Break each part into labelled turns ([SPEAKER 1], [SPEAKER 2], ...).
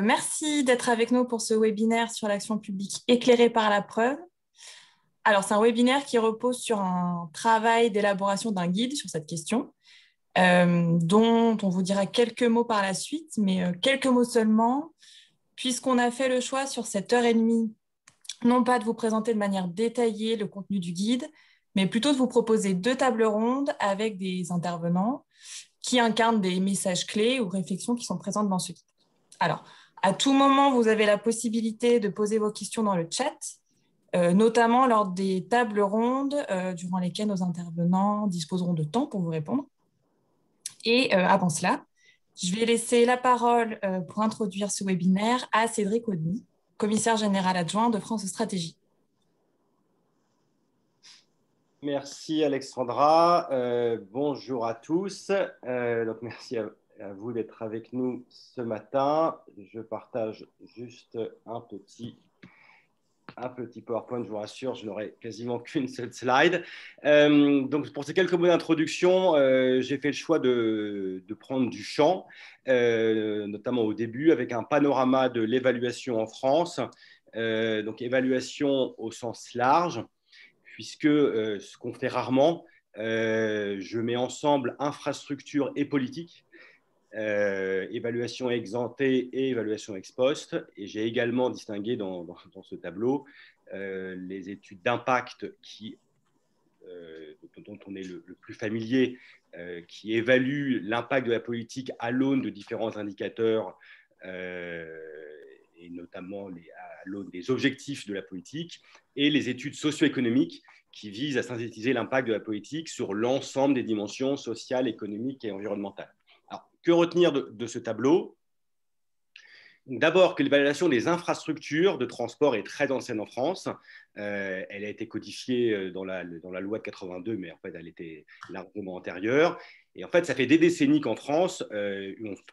[SPEAKER 1] Merci d'être avec nous pour ce webinaire sur l'action publique éclairée par la preuve. Alors, c'est un webinaire qui repose sur un travail d'élaboration d'un guide sur cette question, dont on vous dira quelques mots par la suite, mais quelques mots seulement, puisqu'on a fait le choix sur cette heure et demie, non pas de vous présenter de manière détaillée le contenu du guide, mais plutôt de vous proposer 2 tables rondes avec des intervenants qui incarnent des messages clés ou réflexions qui sont présentes dans ce guide. Alors, à tout moment, vous avez la possibilité de poser vos questions dans le chat, notamment lors des tables rondes durant lesquelles nos intervenants disposeront de temps pour vous répondre. Et avant cela, je vais laisser la parole pour introduire ce webinaire à Cédric Audny, commissaire général adjoint de France Stratégie.
[SPEAKER 2] Merci Alexandra. Bonjour à tous. Donc merci à vous d'être avec nous ce matin. Je partage juste un petit PowerPoint, je vous rassure, je n'aurai quasiment qu'une seule slide. Donc pour ces quelques mots d'introduction, j'ai fait le choix de prendre du champ, notamment au début, avec un panorama de l'évaluation en France, donc évaluation au sens large, puisque ce qu'on fait rarement, je mets ensemble infrastructure et politique, évaluation ex ante et évaluation ex post. Et j'ai également distingué dans ce tableau les études d'impact dont on est le plus familier, qui évaluent l'impact de la politique à l'aune de différents indicateurs, et notamment à l'aune des objectifs de la politique, et les études socio-économiques qui visent à synthétiser l'impact de la politique sur l'ensemble des dimensions sociales, économiques et environnementales. Alors, que retenir de ce tableau ? D'abord, que l'évaluation des infrastructures de transport est très ancienne en France. Elle a été codifiée dans la loi de 82, mais en fait, elle était largement antérieure. Et en fait, ça fait des décennies qu'en France,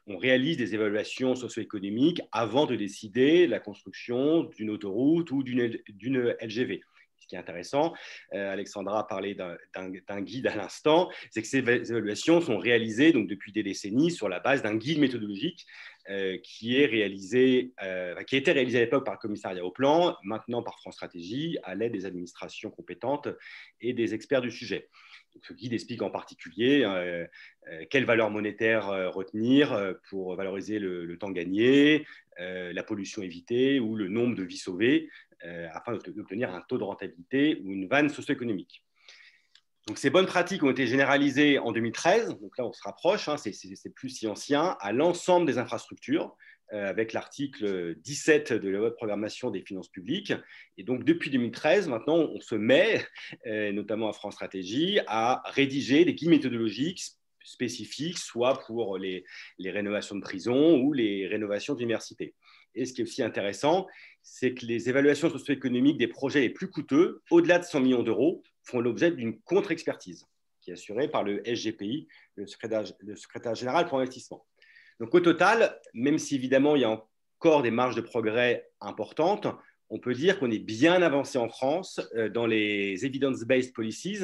[SPEAKER 2] on réalise des évaluations socio-économiques avant de décider la construction d'une autoroute ou d'une LGV. Ce qui est intéressant, Alexandra a parlé d'un guide à l'instant, c'est que ces évaluations sont réalisées donc, depuis des décennies sur la base d'un guide méthodologique qui était réalisé à l'époque par le commissariat au plan, maintenant par France Stratégie, à l'aide des administrations compétentes et des experts du sujet. Donc, ce guide explique en particulier quelle valeur monétaire retenir pour valoriser le temps gagné, la pollution évitée ou le nombre de vies sauvées, afin d'obtenir un taux de rentabilité ou une vanne socio-économique. Donc, ces bonnes pratiques ont été généralisées en 2013, donc là on se rapproche, hein, c'est plus si ancien, à l'ensemble des infrastructures, avec l'article 17 de la loi de programmation des finances publiques. Et donc depuis 2013, maintenant on se met, notamment à France Stratégie, à rédiger des guides méthodologiques spécifiques, soit pour les rénovations de prisons ou les rénovations d'universités. Et ce qui est aussi intéressant, c'est que les évaluations socio-économiques des projets les plus coûteux, au-delà de 100 millions d'euros, font l'objet d'une contre-expertise qui est assurée par le SGPI, le secrétaire général pour l'investissement. Donc au total, même si évidemment il y a encore des marges de progrès importantes, on peut dire qu'on est bien avancé en France dans les evidence-based policies,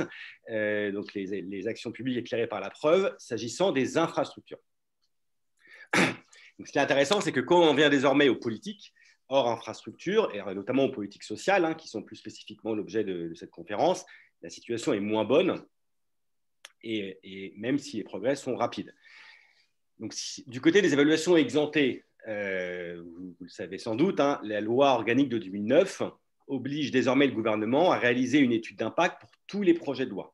[SPEAKER 2] donc les actions publiques éclairées par la preuve, s'agissant des infrastructures. Donc, ce qui est intéressant, c'est que quand on vient désormais aux politiques hors infrastructure, et notamment aux politiques sociales, hein, qui sont plus spécifiquement l'objet de cette conférence, la situation est moins bonne, et même si les progrès sont rapides. Donc, du côté des évaluations ex ante, vous le savez sans doute, hein, la loi organique de 2009 oblige désormais le gouvernement à réaliser une étude d'impact pour tous les projets de loi.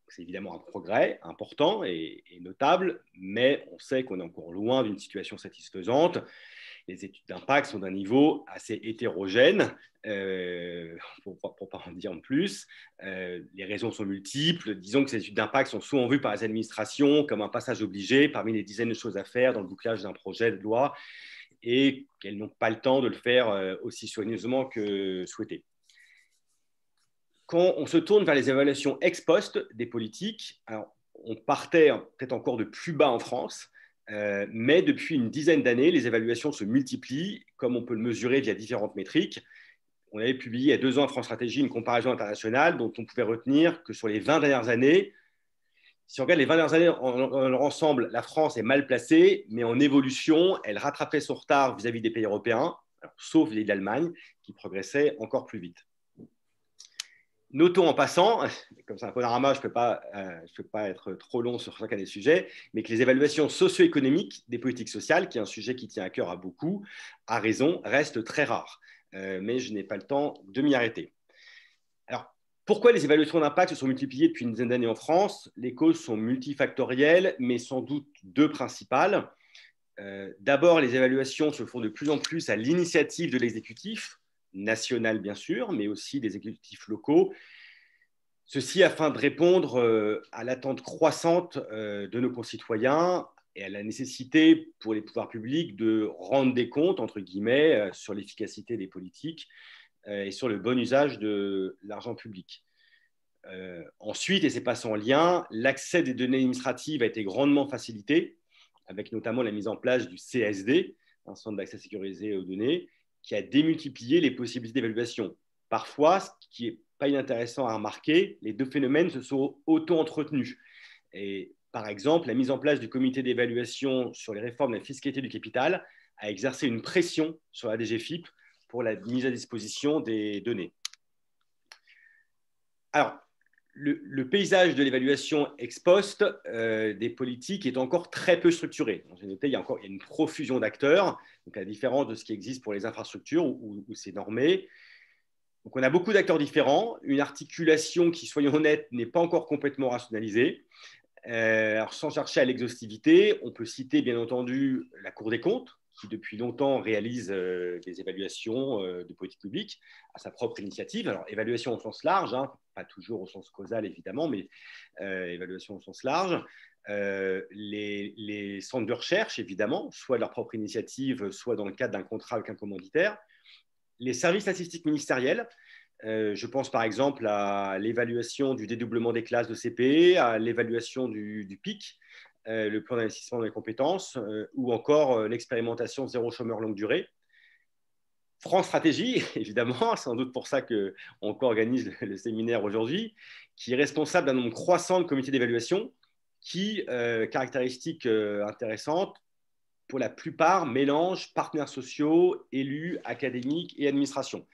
[SPEAKER 2] C'est évidemment un progrès important et notable, mais on sait qu'on est encore loin d'une situation satisfaisante. Les études d'impact sont d'un niveau assez hétérogène, pour ne pas en dire en plus. Les raisons sont multiples. Disons que ces études d'impact sont souvent vues par les administrations comme un passage obligé parmi les dizaines de choses à faire dans le bouclage d'un projet de loi, et qu'elles n'ont pas le temps de le faire aussi soigneusement que souhaité. Quand on se tourne vers les évaluations ex post des politiques, alors on partait peut-être encore de plus bas en France, mais depuis une dizaine d'années, les évaluations se multiplient, comme on peut le mesurer via différentes métriques. On avait publié il y a 2 ans à France Stratégie une comparaison internationale dont on pouvait retenir que sur les 20 dernières années, Si on regarde les 20 dernières années en leur ensemble, la France est mal placée, mais en évolution, elle rattrapait son retard vis-à-vis des pays européens, alors, sauf vis-à-vis de l'Allemagne, qui progressait encore plus vite. Notons en passant, comme c'est un panorama, je ne peux pas être trop long sur chacun des sujets, mais que les évaluations socio-économiques des politiques sociales, qui est un sujet qui tient à cœur à beaucoup, à raison, restent très rares. Mais je n'ai pas le temps de m'y arrêter. Alors, pourquoi les évaluations d'impact se sont multipliées depuis une dizaine d'années en France? Les causes sont multifactorielles, mais sans doute deux principales. D'abord, les évaluations se font de plus en plus à l'initiative de l'exécutif, national bien sûr, mais aussi des exécutifs locaux. Ceci afin de répondre à l'attente croissante de nos concitoyens et à la nécessité pour les pouvoirs publics de rendre des comptes, entre guillemets, sur l'efficacité des politiques et sur le bon usage de l'argent public. Ensuite, et c'est pas sans lien, l'accès des données administratives a été grandement facilité, avec notamment la mise en place du CSD, un centre d'accès sécurisé aux données, qui a démultiplié les possibilités d'évaluation. Parfois, ce qui n'est pas inintéressant à remarquer, les deux phénomènes se sont auto-entretenus. Et par exemple, la mise en place du comité d'évaluation sur les réformes de la fiscalité du capital a exercé une pression sur la DGFiP pour la mise à disposition des données. Alors, le paysage de l'évaluation ex post des politiques est encore très peu structuré. J'ai noté, il y a une profusion d'acteurs, donc à la différence de ce qui existe pour les infrastructures où c'est normé. Donc on a beaucoup d'acteurs différents, une articulation qui, soyons honnêtes, n'est pas encore complètement rationalisée. Alors, sans chercher à l'exhaustivité, on peut citer bien entendu la Cour des comptes, qui depuis longtemps réalise des évaluations de politique publique à sa propre initiative. Alors, évaluation au sens large, hein, pas toujours au sens causal évidemment, mais évaluation au sens large. Les centres de recherche, évidemment, soit de leur propre initiative, soit dans le cadre d'un contrat avec un commanditaire. Les services statistiques ministériels, je pense par exemple à l'évaluation du dédoublement des classes de CPE, à l'évaluation du PIC, le plan d'investissement dans les compétences, ou encore l'expérimentation zéro chômeur longue durée. France Stratégie, évidemment, c'est sans doute pour ça qu'on co-organise le séminaire aujourd'hui, qui est responsable d'un nombre croissant de comités d'évaluation qui, caractéristiques intéressantes, pour la plupart, mélangent partenaires sociaux, élus, académiques et administration.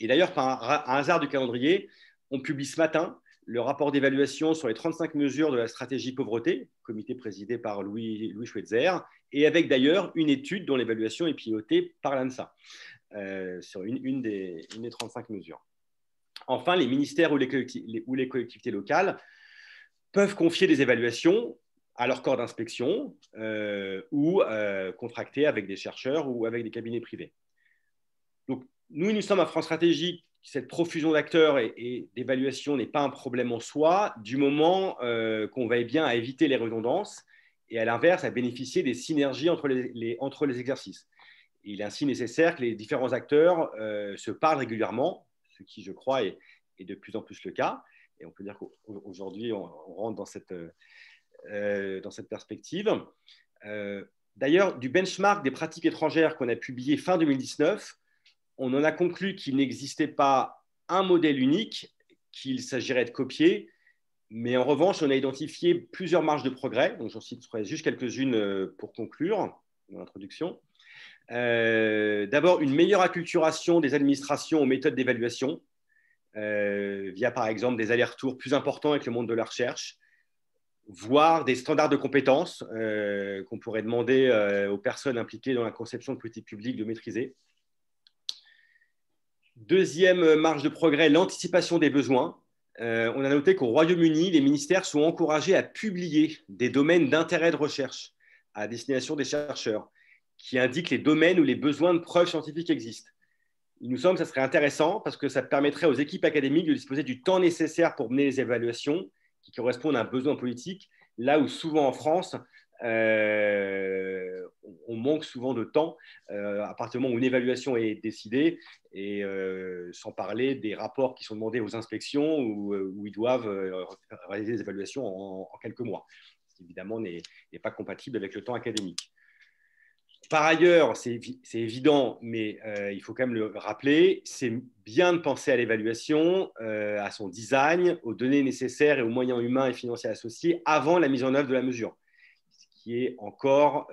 [SPEAKER 2] Et d'ailleurs, par un hasard du calendrier, on publie ce matin le rapport d'évaluation sur les 35 mesures de la stratégie pauvreté, comité présidé par Louis Schweitzer, et avec d'ailleurs une étude dont l'évaluation est pilotée par l'ANSA, sur une des 35 mesures. Enfin, les ministères ou les collectivités locales peuvent confier des évaluations à leur corps d'inspection ou contracter avec des chercheurs ou avec des cabinets privés. Donc, nous sommes à France Stratégie. Cette profusion d'acteurs et d'évaluation n'est pas un problème en soi, du moment qu'on veille bien à éviter les redondances et à l'inverse, à bénéficier des synergies entre les exercices. Il est ainsi nécessaire que les différents acteurs se parlent régulièrement, ce qui, je crois, est de plus en plus le cas. Et on peut dire qu'aujourd'hui, on rentre dans cette perspective. D'ailleurs, du benchmark des pratiques étrangères qu'on a publié fin 2019, on en a conclu qu'il n'existait pas un modèle unique, qu'il s'agirait de copier, mais en revanche, on a identifié plusieurs marges de progrès. Donc, j'en citerai juste quelques-unes pour conclure dans l'introduction. D'abord, une meilleure acculturation des administrations aux méthodes d'évaluation, via par exemple des allers-retours plus importants avec le monde de la recherche, voire des standards de compétences qu'on pourrait demander aux personnes impliquées dans la conception de politiques publiques de maîtriser. Deuxième marge de progrès, l'anticipation des besoins. On a noté qu'au Royaume-Uni, les ministères sont encouragés à publier des domaines d'intérêt de recherche à destination des chercheurs, qui indiquent les domaines où les besoins de preuves scientifiques existent. Il nous semble que ça serait intéressant parce que ça permettrait aux équipes académiques de disposer du temps nécessaire pour mener les évaluations qui correspondent à un besoin politique, là où souvent en France, on manque souvent de temps à partir du moment où une évaluation est décidée et sans parler des rapports qui sont demandés aux inspections où ils doivent réaliser des évaluations en quelques mois, ce qui évidemment n'est pas compatible avec le temps académique. Par ailleurs, c'est évident, mais il faut quand même le rappeler, c'est bien de penser à l'évaluation, à son design, aux données nécessaires et aux moyens humains et financiers associés avant la mise en œuvre de la mesure, ce qui est encore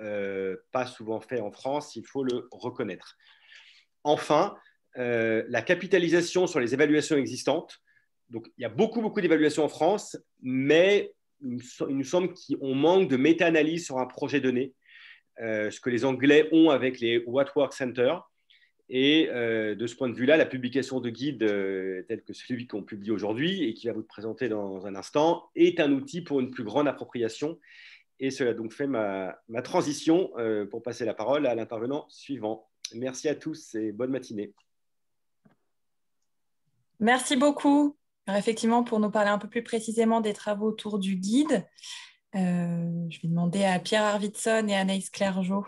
[SPEAKER 2] pas souvent fait en France, il faut le reconnaître. Enfin, la capitalisation sur les évaluations existantes. Donc, il y a beaucoup d'évaluations en France, mais il nous semble qu'on manque de méta-analyse sur un projet donné, ce que les Anglais ont avec les What Work Center. Et de ce point de vue-là, la publication de guides tels que celui qu'on publie aujourd'hui et qui va vous présenter dans un instant est un outil pour une plus grande appropriation. Et cela a donc fait ma transition pour passer la parole à l'intervenant suivant. Merci à tous et bonne matinée.
[SPEAKER 1] Merci beaucoup. Alors, effectivement, pour nous parler un peu plus précisément des travaux autour du guide, je vais demander à Pierre Arvidsson et Anaïs Clergeau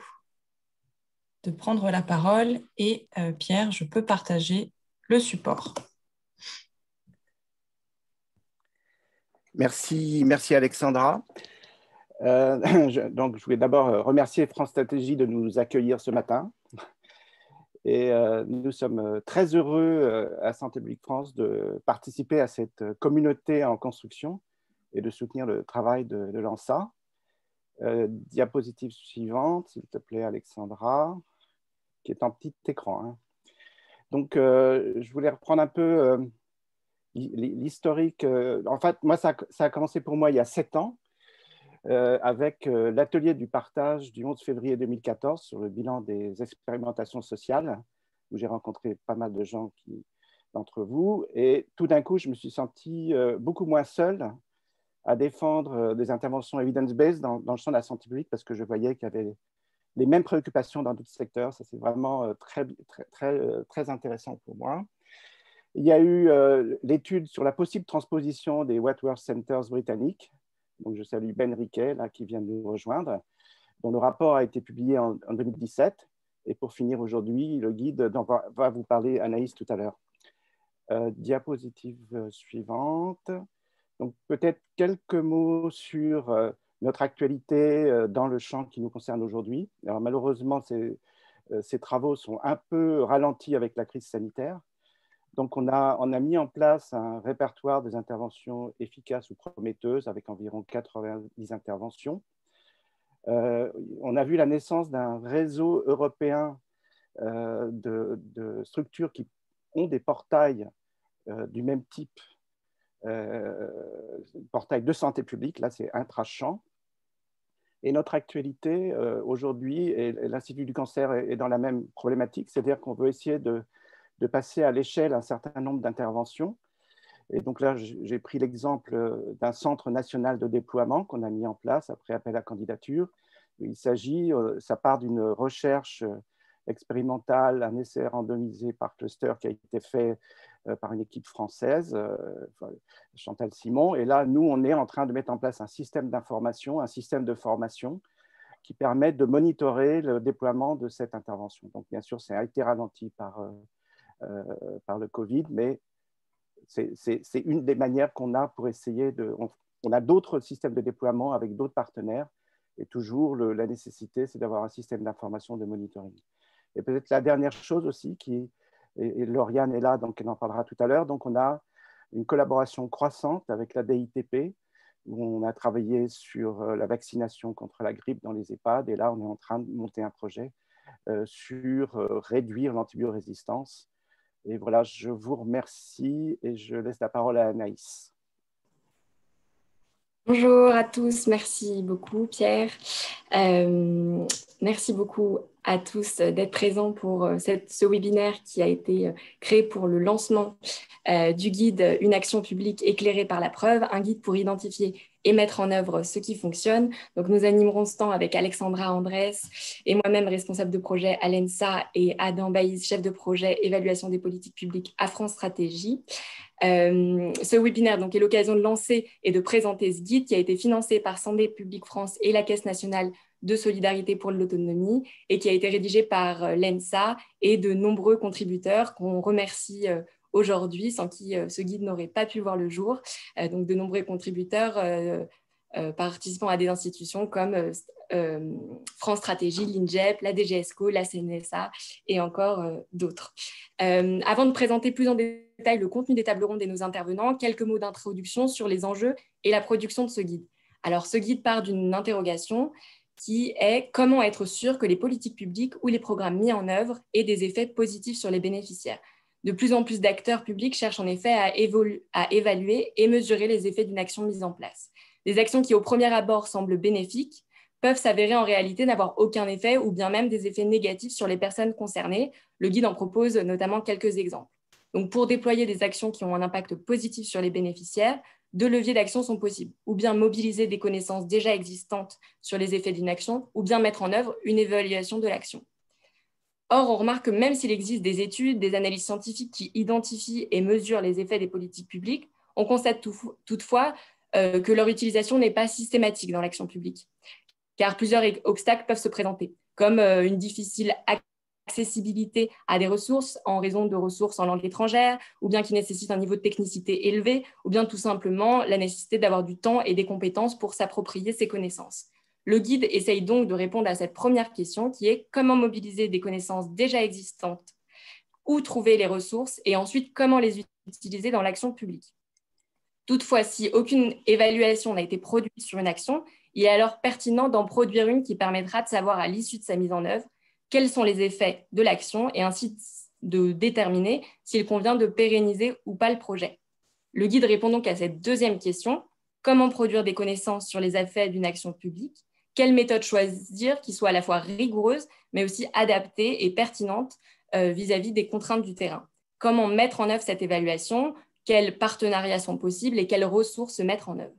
[SPEAKER 1] de prendre la parole. Et Pierre, je peux partager le support.
[SPEAKER 3] Merci Alexandra. Donc, je voulais d'abord remercier France Stratégie de nous accueillir ce matin. Et nous sommes très heureux à Santé publique France de participer à cette communauté en construction et de soutenir le travail de l'ANSA. Diapositive suivante, s'il te plaît, Alexandra, qui est en petit écran. Hein. Donc, je voulais reprendre un peu l'historique. En fait, moi, ça a commencé pour moi il y a 7 ans, avec l'atelier du partage du 11 février 2014 sur le bilan des expérimentations sociales, où j'ai rencontré pas mal de gens d'entre vous. Et tout d'un coup, je me suis senti beaucoup moins seul à défendre des interventions evidence-based dans le champ de la santé publique, parce que je voyais qu'il y avait les mêmes préoccupations dans d'autres secteurs. Ça, c'est vraiment très intéressant pour moi. Il y a eu l'étude sur la possible transposition des What Work Centers britanniques. Donc, je salue Ben Riquet, là, qui vient de nous rejoindre, dont le rapport a été publié en 2017. Et pour finir aujourd'hui, le guide dont va vous parler Anaïs tout à l'heure. Diapositive suivante. Donc, peut-être quelques mots sur notre actualité dans le champ qui nous concerne aujourd'hui. Alors, malheureusement, ces travaux sont un peu ralentis avec la crise sanitaire. Donc, on a mis en place un répertoire des interventions efficaces ou prometteuses avec environ 90 interventions. On a vu la naissance d'un réseau européen de structures qui ont des portails du même type, portail de santé publique, là c'est intra-champ. Et notre actualité aujourd'hui, et l'Institut du cancer est dans la même problématique, c'est-à-dire qu'on veut essayer de passer à l'échelle un certain nombre d'interventions. Et donc là, j'ai pris l'exemple d'un centre national de déploiement qu'on a mis en place après appel à candidature. Il s'agit, ça part d'une recherche expérimentale, un essai randomisé par cluster qui a été fait par une équipe française, Chantal Simon. Et là, nous, on est en train de mettre en place un système d'information, un système de formation qui permet de monitorer le déploiement de cette intervention. Donc, bien sûr, ça a été ralenti par le Covid, mais c'est une des manières qu'on a pour essayer on a d'autres systèmes de déploiement avec d'autres partenaires, et toujours la nécessité, c'est d'avoir un système d'information, de monitoring. Et peut-être la dernière chose aussi, et Lauriane est là, donc elle en parlera tout à l'heure, donc on a une collaboration croissante avec la DITP, où on a travaillé sur la vaccination contre la grippe dans les EHPAD, et là on est en train de monter un projet sur réduire l'antibiorésistance. Et voilà, je vous remercie et je laisse la parole à Anaïs.
[SPEAKER 4] Bonjour à tous, merci beaucoup Pierre. Merci beaucoup à tous d'être présents pour ce webinaire qui a été créé pour le lancement du guide Une action publique éclairée par la preuve, un guide pour identifier et mettre en œuvre ce qui fonctionne. Donc, nous animerons ce temps avec Alexandra Andrés et moi-même, responsable de projet à l'ENSA, et Adam Baïs, chef de projet évaluation des politiques publiques à France Stratégie. Ce webinaire donc, est l'occasion de lancer et de présenter ce guide qui a été financé par Santé publique France et la Caisse nationale de solidarité pour l'autonomie et qui a été rédigé par l'ENSA et de nombreux contributeurs qu'on remercie aujourd'hui, sans qui ce guide n'aurait pas pu voir le jour. Donc de nombreux contributeurs participant à des institutions comme France Stratégie, l'INJEP, la DGESCO, la CNSA et encore d'autres. Avant de présenter plus en détail le contenu des tables rondes et nos intervenants, quelques mots d'introduction sur les enjeux et la production de ce guide. Alors, ce guide part d'une interrogation qui est comment être sûr que les politiques publiques ou les programmes mis en œuvre aient des effets positifs sur les bénéficiaires. De plus en plus d'acteurs publics cherchent en effet à évaluer et mesurer les effets d'une action mise en place. Des actions qui, au premier abord, semblent bénéfiques peuvent s'avérer en réalité n'avoir aucun effet ou bien même des effets négatifs sur les personnes concernées. Le guide en propose notamment quelques exemples. Donc, pour déployer des actions qui ont un impact positif sur les bénéficiaires, 2 leviers d'action sont possibles, ou bien mobiliser des connaissances déjà existantes sur les effets d'une action, ou bien mettre en œuvre une évaluation de l'action. Or, on remarque que même s'il existe des études, des analyses scientifiques qui identifient et mesurent les effets des politiques publiques, on constate toutefois que leur utilisation n'est pas systématique dans l'action publique, car plusieurs obstacles peuvent se présenter, comme une difficile accessibilité à des ressources en raison de ressources en langue étrangère, ou bien qui nécessitent un niveau de technicité élevé, ou bien tout simplement la nécessité d'avoir du temps et des compétences pour s'approprier ces connaissances. Le guide essaye donc de répondre à cette première question qui est comment mobiliser des connaissances déjà existantes, où trouver les ressources et ensuite comment les utiliser dans l'action publique. Toutefois, si aucune évaluation n'a été produite sur une action, il est alors pertinent d'en produire une qui permettra de savoir à l'issue de sa mise en œuvre quels sont les effets de l'action et ainsi de déterminer s'il convient de pérenniser ou pas le projet. Le guide répond donc à cette deuxième question, comment produire des connaissances sur les effets d'une action publique, quelle méthode choisir qui soit à la fois rigoureuse mais aussi adaptée et pertinente vis-à-vis des contraintes du terrain. Comment mettre en œuvre cette évaluation, quels partenariats sont possibles et quelles ressources mettre en œuvre.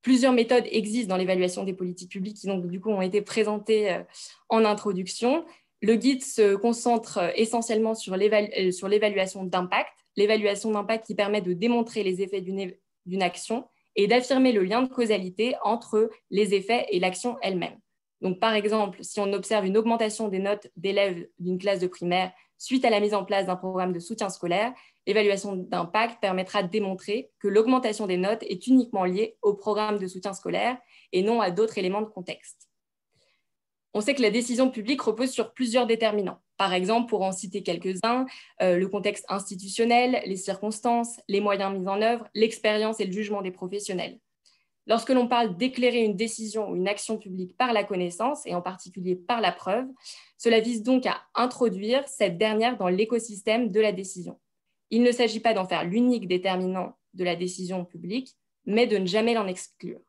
[SPEAKER 4] Plusieurs méthodes existent dans l'évaluation des politiques publiques qui donc, du coup, ont été présentées en introduction. Le guide se concentre essentiellement sur l'évaluation d'impact, l'évaluation d'impact qui permet de démontrer les effets d'une action et d'affirmer le lien de causalité entre les effets et l'action elle-même. Donc, par exemple, si on observe une augmentation des notes d'élèves d'une classe de primaire suite à la mise en place d'un programme de soutien scolaire, l'évaluation d'impact permettra de démontrer que l'augmentation des notes est uniquement liée au programme de soutien scolaire et non à d'autres éléments de contexte. On sait que la décision publique repose sur plusieurs déterminants. Par exemple, pour en citer quelques-uns, le contexte institutionnel, les circonstances, les moyens mis en œuvre, l'expérience et le jugement des professionnels. Lorsque l'on parle d'éclairer une décision ou une action publique par la connaissance, et en particulier par la preuve, cela vise donc à introduire cette dernière dans l'écosystème de la décision. Il ne s'agit pas d'en faire l'unique déterminant de la décision publique, mais de ne jamais l'en exclure.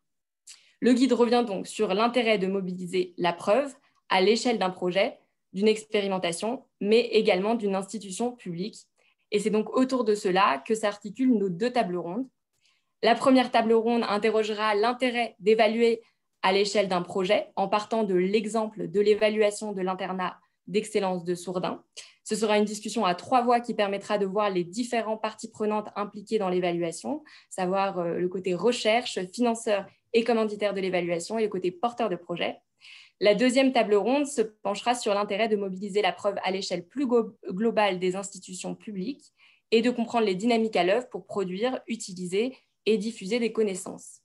[SPEAKER 4] Le guide revient donc sur l'intérêt de mobiliser la preuve à l'échelle d'un projet, d'une expérimentation, mais également d'une institution publique. Et c'est donc autour de cela que s'articulent nos 2 tables rondes. La première table ronde interrogera l'intérêt d'évaluer à l'échelle d'un projet en partant de l'exemple de l'évaluation de l'internat d'excellence de Sourdin. Ce sera une discussion à 3 voix qui permettra de voir les différentes parties prenantes impliquées dans l'évaluation, savoir le côté recherche, financeur et commanditaire de l'évaluation et le côté porteur de projet. La deuxième table ronde se penchera sur l'intérêt de mobiliser la preuve à l'échelle plus globale des institutions publiques et de comprendre les dynamiques à l'œuvre pour produire, utiliser et diffuser des connaissances.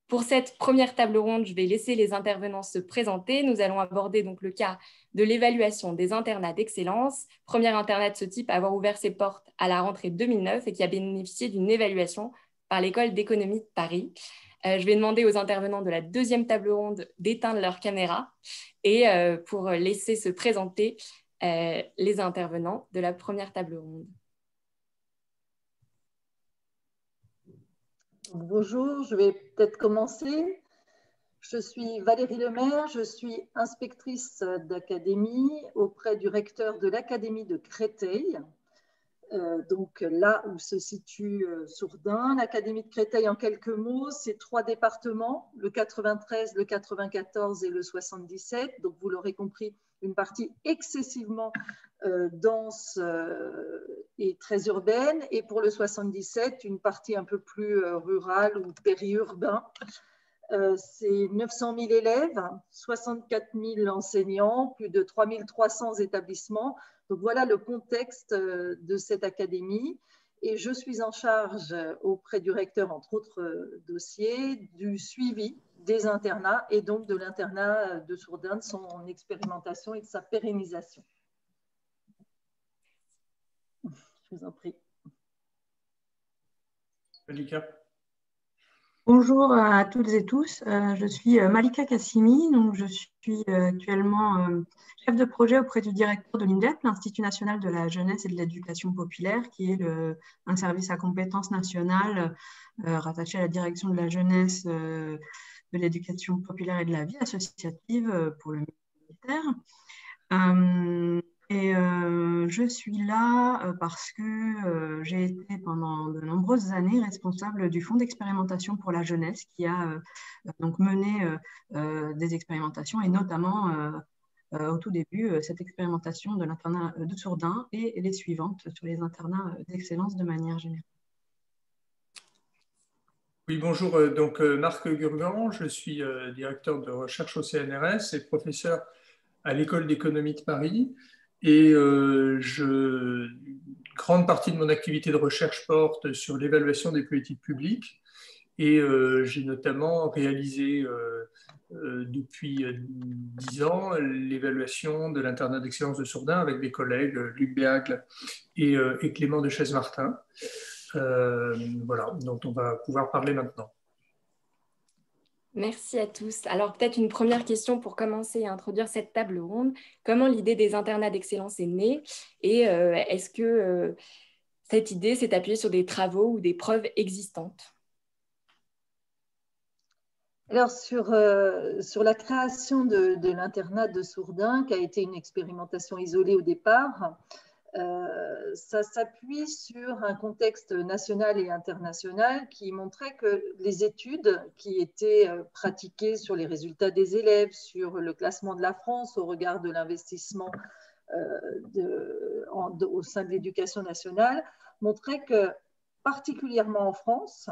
[SPEAKER 4] Pour cette première table ronde, je vais laisser les intervenants se présenter. Nous allons aborder donc le cas de l'évaluation des internats d'excellence, premier internat de ce type à avoir ouvert ses portes à la rentrée 2009 et qui a bénéficié d'une évaluation par l'École d'économie de Paris. Je vais demander aux intervenants de la deuxième table ronde d'éteindre leur caméra et pour laisser se présenter les intervenants de la première table ronde.
[SPEAKER 5] Bonjour, je vais peut-être commencer. Je suis Valérie Lemaire, je suis inspectrice d'académie auprès du recteur de l'Académie de Créteil. Donc là où se situe Sourdin. L'Académie de Créteil, en quelques mots, c'est 3 départements, le 93, le 94 et le 77. Donc vous l'aurez compris, une partie excessivement dense et très urbaine. Et pour le 77, une partie un peu plus rurale ou périurbain. C'est 900 000 élèves, 64 000 enseignants, plus de 3 300 établissements. Donc voilà le contexte de cette académie. Et je suis en charge auprès du recteur, entre autres dossiers, du suivi des internats et donc de l'internat de Sourdin, de son expérimentation et de sa pérennisation. Je vous en prie.
[SPEAKER 6] Malika.
[SPEAKER 7] Bonjour à toutes et tous, je suis Malika Kassimi, donc je suis actuellement chef de projet auprès du directeur de l'INDEP, l'Institut national de la jeunesse et de l'éducation populaire, qui est un service à compétence nationale rattaché à la direction de la jeunesse, de l'éducation populaire et de la vie associative pour le ministère. Je suis là parce que j'ai été pendant de nombreuses années responsable du fonds d'expérimentation pour la jeunesse qui a donc mené des expérimentations et notamment au tout début cette expérimentation de l'internat de Sourdin et les suivantes sur les internats d'excellence de manière générale.
[SPEAKER 6] Oui, bonjour, donc Marc Gurgan, je suis directeur de recherche au CNRS et professeur à l'École d'économie de Paris. Et grande partie de mon activité de recherche porte sur l'évaluation des politiques publiques. Et j'ai notamment réalisé depuis 10 ans l'évaluation de l'internat d'excellence de Sourdin avec des collègues Luc Béagle et Clément de Chaise-Martin. Voilà, dont on va pouvoir parler maintenant.
[SPEAKER 4] Merci à tous. Alors peut-être une première question pour commencer à introduire cette table ronde. Comment l'idée des internats d'excellence est née et est-ce que cette idée s'est appuyée sur des travaux ou des preuves existantes?
[SPEAKER 5] Alors sur la création de l'internat de Sourdin, qui a été une expérimentation isolée au départ, ça s'appuie sur un contexte national et international qui montrait que les études qui étaient pratiquées sur les résultats des élèves, sur le classement de la France au regard de l'investissement au sein de l'éducation nationale, montraient que, particulièrement en France,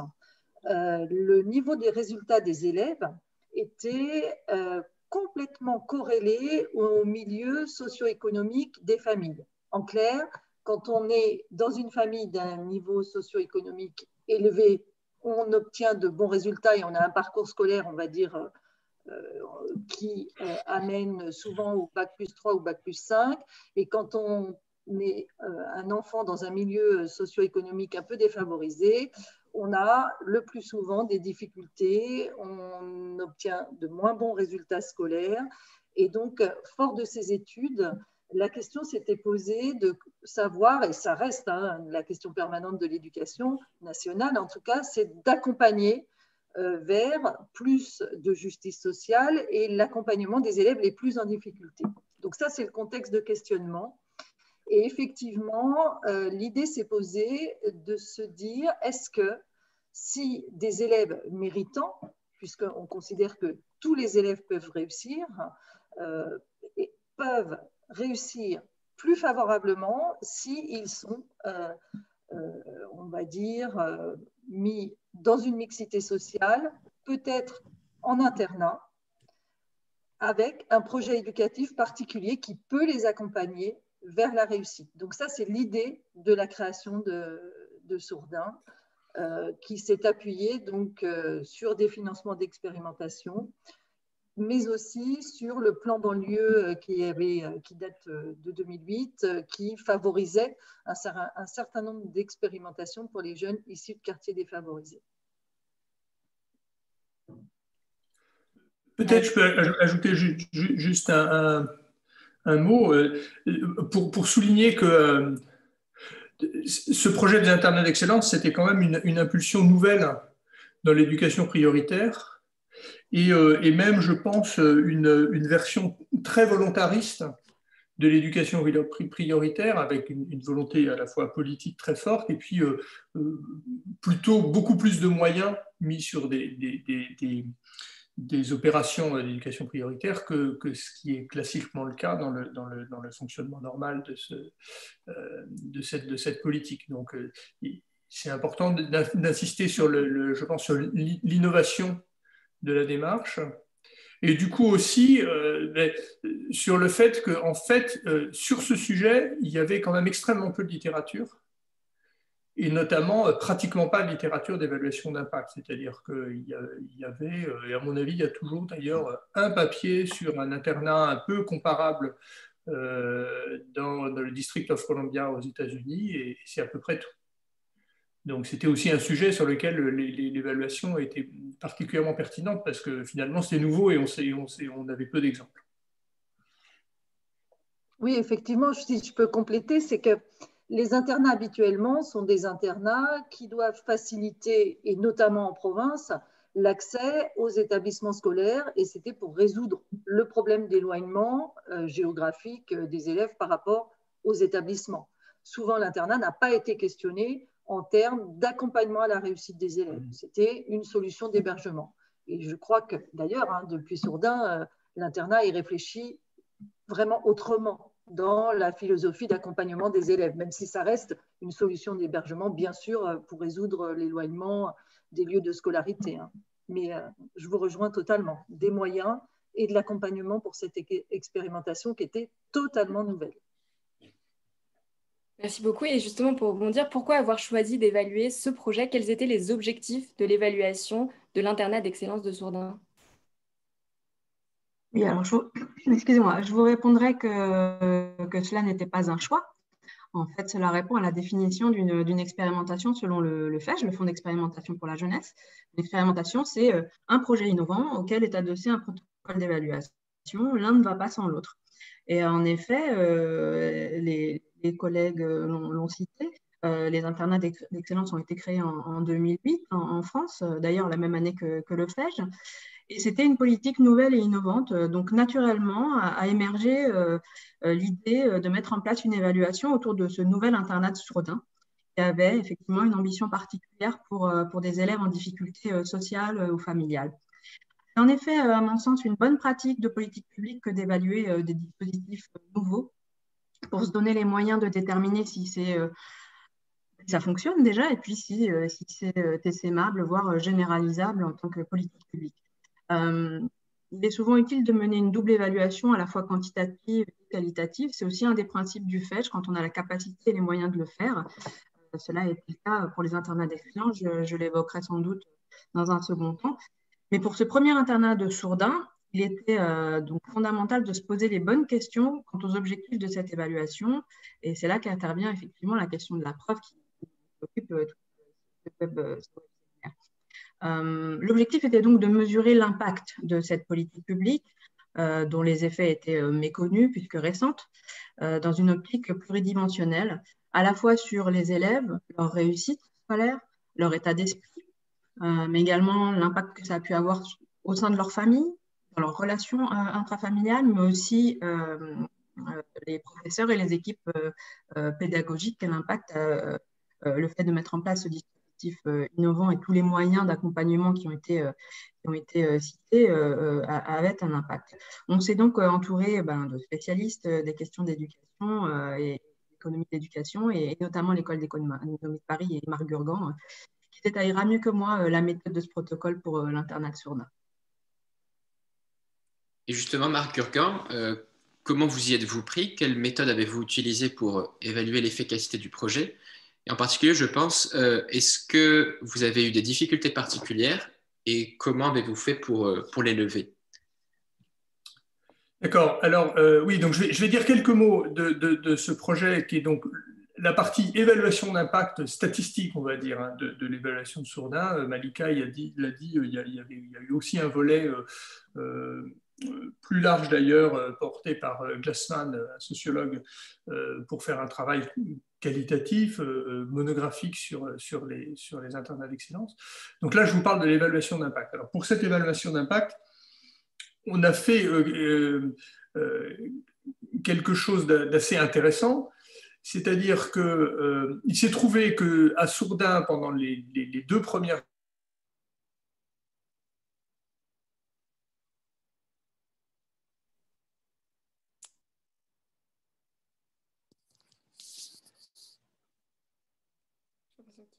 [SPEAKER 5] le niveau des résultats des élèves était complètement corrélé au milieu socio-économique des familles. En clair, quand on est dans une famille d'un niveau socio-économique élevé, on obtient de bons résultats et on a un parcours scolaire, on va dire, qui amène souvent au bac+3 ou bac+5. Et quand on est un enfant dans un milieu socio-économique un peu défavorisé, on a le plus souvent des difficultés, on obtient de moins bons résultats scolaires. Et donc, fort de ces études, la question s'était posée de savoir, et ça reste la question permanente de l'éducation nationale, en tout cas, c'est d'accompagner vers plus de justice sociale et l'accompagnement des élèves les plus en difficulté. Donc ça, c'est le contexte de questionnement. Et effectivement, l'idée s'est posée de se dire, est-ce que si des élèves méritants, puisqu'on considère que tous les élèves peuvent réussir, peuvent réussir plus favorablement s'ils sont, on va dire, mis dans une mixité sociale, peut-être en internat, avec un projet éducatif particulier qui peut les accompagner vers la réussite. Donc ça, c'est l'idée de la création de Sourdin, qui s'est appuyée donc, sur des financements d'expérimentation, mais aussi sur le plan banlieue qui date de 2008, qui favorisait un certain nombre d'expérimentations pour les jeunes issus de quartiers défavorisés.
[SPEAKER 6] Peut-être je peux ajouter juste un mot pour souligner que ce projet des internats d'excellence, c'était quand même une impulsion nouvelle dans l'éducation prioritaire et même, je pense, une version très volontariste de l'éducation prioritaire avec une volonté à la fois politique très forte et puis plutôt beaucoup plus de moyens mis sur des opérations d'éducation prioritaire que ce qui est classiquement le cas dans le fonctionnement normal de cette politique. Donc, c'est important d'insister sur, je pense, sur l'innovation de la démarche. Et du coup aussi, sur le fait qu'en fait, sur ce sujet, il y avait quand même extrêmement peu de littérature et notamment pratiquement pas de littérature d'évaluation d'impact. C'est-à-dire qu'il y avait, et à mon avis, il y a toujours d'ailleurs un papier sur un internat un peu comparable dans le District of Columbia aux États-Unis, et c'est à peu près tout. Donc c'était aussi un sujet sur lequel l'évaluation était particulièrement pertinente parce que finalement c'est nouveau et on avait peu d'exemples.
[SPEAKER 5] Oui, effectivement, si je peux compléter, c'est que les internats habituellement sont des internats qui doivent faciliter, et notamment en province, l'accès aux établissements scolaires, et c'était pour résoudre le problème d'éloignement géographique des élèves par rapport aux établissements. Souvent, l'internat n'a pas été questionné en termes d'accompagnement à la réussite des élèves. C'était une solution d'hébergement. Et je crois que, d'ailleurs, depuis Sourdin, l'internat y réfléchit vraiment autrement dans la philosophie d'accompagnement des élèves, même si ça reste une solution d'hébergement, bien sûr, pour résoudre l'éloignement des lieux de scolarité. Mais je vous rejoins totalement. Des moyens et de l'accompagnement pour cette expérimentation qui était totalement nouvelle.
[SPEAKER 4] Merci beaucoup. Et justement, pour rebondir, pourquoi avoir choisi d'évaluer ce projet? Quels étaient les objectifs de l'évaluation de l'internat d'excellence de Sourdin?
[SPEAKER 7] Oui, alors excusez-moi, je vous répondrai que cela n'était pas un choix. En fait, cela répond à la définition d'une expérimentation selon le FEJ, le Fonds d'expérimentation pour la jeunesse. L'expérimentation, c'est un projet innovant auquel est adossé un protocole d'évaluation. L'un ne va pas sans l'autre. Et en effet, les collègues l'ont cité, les internats d'excellence ont été créés en 2008 en France, d'ailleurs la même année que le FEJ. Et c'était une politique nouvelle et innovante. Donc, naturellement, a émergé l'idée de mettre en place une évaluation autour de ce nouvel internat de Sourdin, qui avait effectivement une ambition particulière pour des élèves en difficulté sociale ou familiale. C'est en effet, à mon sens, une bonne pratique de politique publique que d'évaluer des dispositifs nouveaux pour se donner les moyens de déterminer si ça fonctionne déjà et puis si c'est essaimable, voire généralisable en tant que politique publique. Il est souvent utile de mener une double évaluation à la fois quantitative et qualitative. C'est aussi un des principes du FEJ quand on a la capacité et les moyens de le faire. Cela est le cas pour les internats d'excellence. Je l'évoquerai sans doute dans un second temps. Mais pour ce premier internat de Sourdin, il était donc fondamental de se poser les bonnes questions quant aux objectifs de cette évaluation. Et c'est là qu'intervient effectivement la question de la preuve qui occupe tout le web. L'objectif était donc de mesurer l'impact de cette politique publique, dont les effets étaient méconnus puisque récentes, dans une optique pluridimensionnelle, à la fois sur les élèves, leur réussite scolaire, leur état d'esprit, mais également l'impact que ça a pu avoir au sein de leur famille, dans leurs relations intrafamiliales, mais aussi les professeurs et les équipes pédagogiques, quel impact le fait de mettre en place ce dispositif innovants et tous les moyens d'accompagnement qui ont été cités avaient un impact. On s'est donc entouré de spécialistes des questions d'éducation et d'économie d'éducation, et notamment l'École d'économie de Paris et Marc Gurgan, qui détaillera mieux que moi la méthode de ce protocole pour l'internat de Sourdin.
[SPEAKER 8] Et justement, Marc Gurgan, comment vous y êtes-vous pris? Quelle méthode avez-vous utilisée pour évaluer l'efficacité du projet? Et en particulier, je pense, est-ce que vous avez eu des difficultés particulières et comment avez-vous fait pour les lever?
[SPEAKER 6] D'accord. Alors, oui, donc je vais dire quelques mots de ce projet qui est donc la partie évaluation d'impact statistique, on va dire, de l'évaluation de Sourdin. Malika l'a dit, il y a eu aussi un volet plus large d'ailleurs, porté par Glassman, un sociologue, pour faire un travail qualitatif, monographique sur les internats d'excellence. Donc là, je vous parle de l'évaluation d'impact. Alors pour cette évaluation d'impact, on a fait quelque chose d'assez intéressant, c'est-à-dire qu'il s'est trouvé qu'à Sourdin, pendant les 2 premières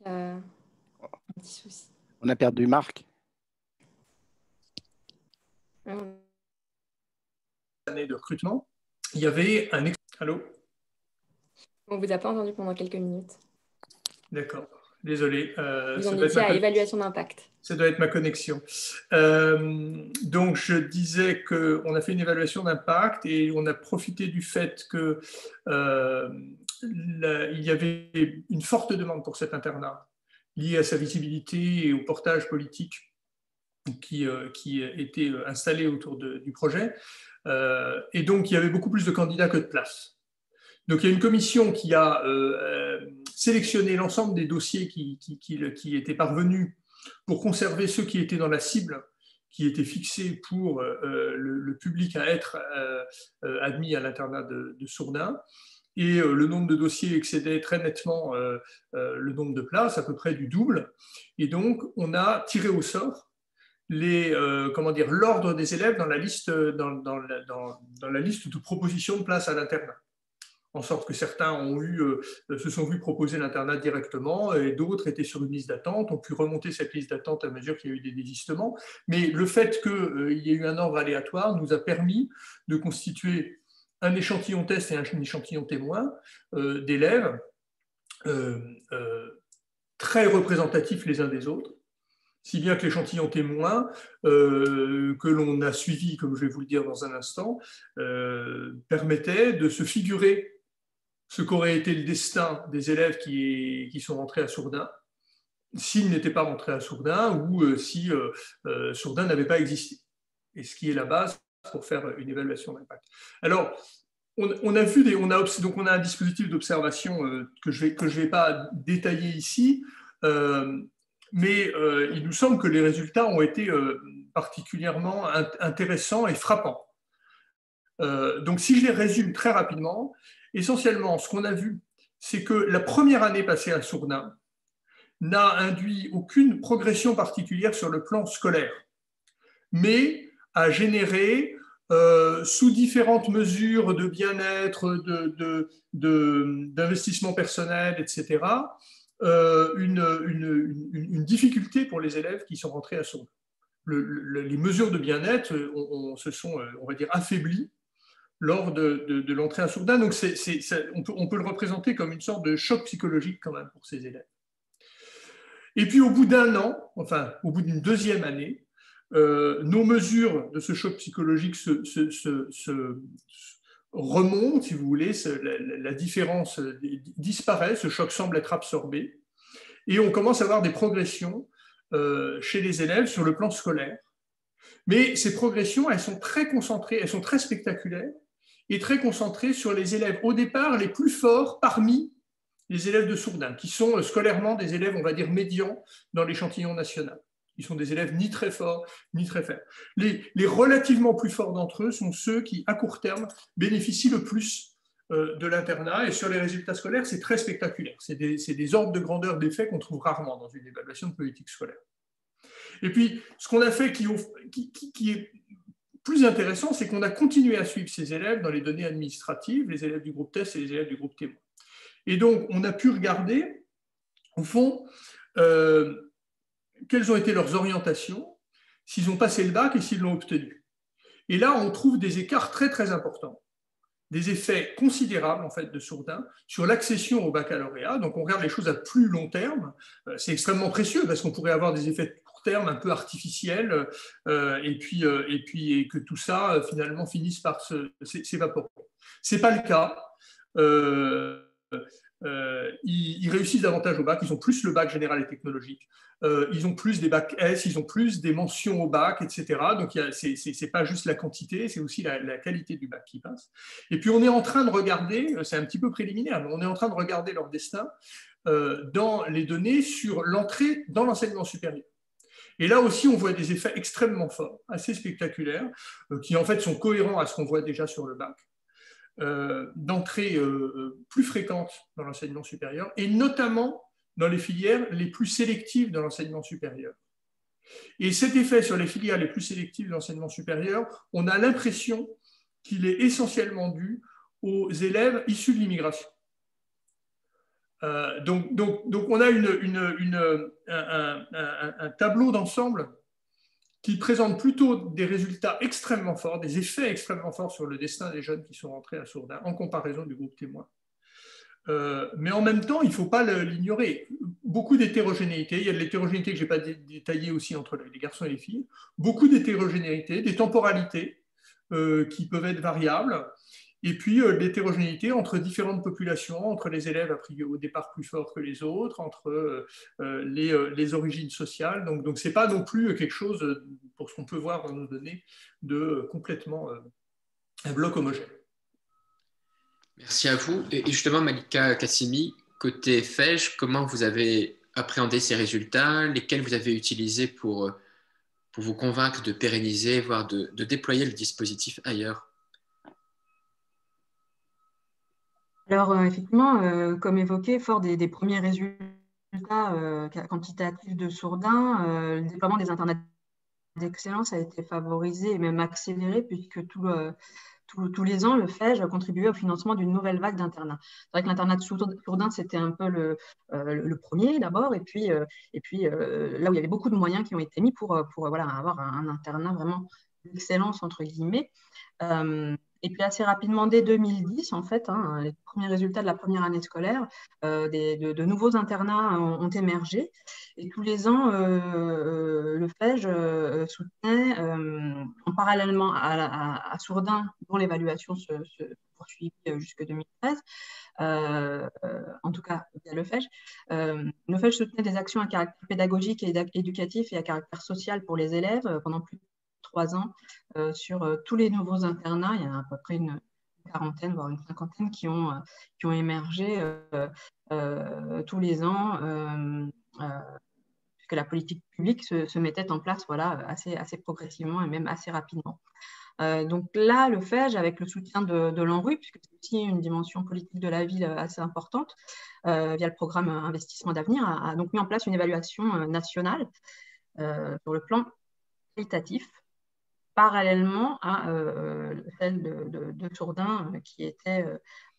[SPEAKER 4] un petit souci.
[SPEAKER 3] On a perdu Marc.
[SPEAKER 6] Année de recrutement, il y avait un... Allô?
[SPEAKER 4] On ne vous a pas entendu pendant quelques minutes.
[SPEAKER 6] D'accord. Désolé.
[SPEAKER 4] Vous en étiez à évaluation d'impact.
[SPEAKER 6] Ça doit être ma connexion. Donc, je disais qu'on a fait une évaluation d'impact et on a profité du fait qu'il y avait une forte demande pour cet internat liée à sa visibilité et au portage politique qui était installé autour du projet. Et donc, il y avait beaucoup plus de candidats que de places. Donc, il y a une commission qui a sélectionné l'ensemble des dossiers qui étaient parvenus pour conserver ceux qui étaient dans la cible, qui étaient fixés pour le public à être admis à l'internat de Sourdin. Et le nombre de dossiers excédait très nettement le nombre de places, à peu près du double. Et donc, on a tiré au sort l'ordre des élèves dans la liste de propositions de places à l'internat, en sorte que certains se sont vus proposer l'internat directement et d'autres étaient sur une liste d'attente, ont pu remonter cette liste d'attente à mesure qu'il y a eu des désistements. Mais le fait qu'il y ait eu un ordre aléatoire nous a permis de constituer un échantillon test et un échantillon témoin d'élèves très représentatifs les uns des autres, si bien que l'échantillon témoin que l'on a suivi, comme je vais vous le dire dans un instant, permettait de se figurer ce qu'aurait été le destin des élèves qui sont rentrés à Sourdin, s'ils n'étaient pas rentrés à Sourdin ou si Sourdin n'avait pas existé. Et ce qui est la base pour faire une évaluation d'impact. Alors, on a un dispositif d'observation que je vais pas détailler ici, mais il nous semble que les résultats ont été particulièrement intéressants et frappants. Donc, si je les résume très rapidement, essentiellement, ce qu'on a vu, c'est que la première année passée à Sourdin n'a induit aucune progression particulière sur le plan scolaire, mais a généré, sous différentes mesures de bien-être, d'investissement personnel, etc., une difficulté pour les élèves qui sont rentrés à Sourdin. Les mesures de bien-être se sont, on va dire, affaiblies lors de l'entrée à Sourdin. Donc, on peut le représenter comme une sorte de choc psychologique quand même pour ces élèves. Et puis, au bout d'un an, enfin, au bout d'une deuxième année, nos mesures de ce choc psychologique se remontent, si vous voulez, la différence disparaît, ce choc semble être absorbé, et on commence à avoir des progressions chez les élèves sur le plan scolaire. Mais ces progressions, elles sont très concentrées, elles sont très spectaculaires, et très concentrées sur les élèves, au départ, les plus forts parmi les élèves de Sourdin, qui sont scolairement des élèves, on va dire, médians dans l'échantillon national. Ils sont des élèves ni très forts, ni très faibles. Les relativement plus forts d'entre eux sont ceux qui, à court terme, bénéficient le plus de l'internat. Et sur les résultats scolaires, c'est très spectaculaire. C'est des ordres de grandeur d'effets qu'on trouve rarement dans une évaluation de politique scolaire. Et puis, ce qu'on a fait qui est plus intéressant, c'est qu'on a continué à suivre ces élèves dans les données administratives, les élèves du groupe test et les élèves du groupe témoin. Et donc, on a pu regarder, au fond, quelles ont été leurs orientations, s'ils ont passé le bac et s'ils l'ont obtenu. Et là, on trouve des écarts très, très importants, des effets considérables, en fait, de Sourdin sur l'accession au baccalauréat. Donc, on regarde les choses à plus long terme. C'est extrêmement précieux parce qu'on pourrait avoir des effets de court terme un peu artificiels et que tout ça, finalement, finisse par s'évaporer. Ce n'est pas le cas. Ils réussissent davantage au bac, ils ont plus le bac général et technologique, ils ont plus des bacs S, ils ont plus des mentions au bac, etc. Donc, ce n'est pas juste la quantité, c'est aussi la qualité du bac qui passe. Et puis, on est en train de regarder, c'est un petit peu préliminaire, mais on est en train de regarder leur destin dans les données sur l'entrée dans l'enseignement supérieur. Et là aussi, on voit des effets extrêmement forts, assez spectaculaires, qui en fait sont cohérents à ce qu'on voit déjà sur le bac. D'entrée plus fréquente dans l'enseignement supérieur et notamment dans les filières les plus sélectives de l'enseignement supérieur. Et cet effet sur les filières les plus sélectives de l'enseignement supérieur, on a l'impression qu'il est essentiellement dû aux élèves issus de l'immigration. Donc on a un tableau d'ensemble qui présente plutôt des résultats extrêmement forts, des effets extrêmement forts sur le destin des jeunes qui sont rentrés à Sourdin, en comparaison du groupe témoin. Mais en même temps, il ne faut pas l'ignorer. Beaucoup d'hétérogénéité, il y a de l'hétérogénéité que je n'ai pas détaillée aussi entre les garçons et les filles, beaucoup d'hétérogénéité, des temporalités qui peuvent être variables, et puis de l'hétérogénéité entre différentes populations, entre les élèves a priori au départ plus forts que les autres, entre les origines sociales. Donc ce n'est pas non plus quelque chose, pour ce qu'on peut voir dans nos données, de complètement un bloc homogène.
[SPEAKER 8] Merci à vous. Et justement, Malika Kassimi, côté FEJ, comment vous avez appréhendé ces résultats, lesquels vous avez utilisés pour vous convaincre de pérenniser, voire de déployer le dispositif ailleurs?
[SPEAKER 7] Alors, effectivement, comme évoqué, fort des premiers résultats quantitatifs de Sourdin, le déploiement des internats d'excellence a été favorisé et même accéléré, puisque tous les ans, le FEJ contribuait au financement d'une nouvelle vague d'internats. C'est vrai que l'internat de Sourdin, c'était un peu le premier d'abord, et puis là où il y avait beaucoup de moyens qui ont été mis pour avoir un internat vraiment d'excellence, entre guillemets. Et puis assez rapidement, dès 2010, en fait, les premiers résultats de la première année scolaire, de nouveaux internats ont émergé. Et tous les ans, le FEJ soutenait, en parallèlement à Sourdin, dont l'évaluation se poursuivit jusque 2013, en tout cas via le FEJ. Le FEJ soutenait des actions à caractère pédagogique et éducatif et à caractère social pour les élèves pendant plus de 3 ans sur tous les nouveaux internats. Il y en a à peu près une quarantaine, voire une cinquantaine qui ont émergé tous les ans, puisque la politique publique se mettait en place assez progressivement et même assez rapidement. Donc là, le FEJ, avec le soutien de l'ANRU, puisque c'est aussi une dimension politique de la ville assez importante, via le programme Investissement d'avenir, a donc mis en place une évaluation nationale sur le plan qualitatif, parallèlement à celle de Sourdin, qui était,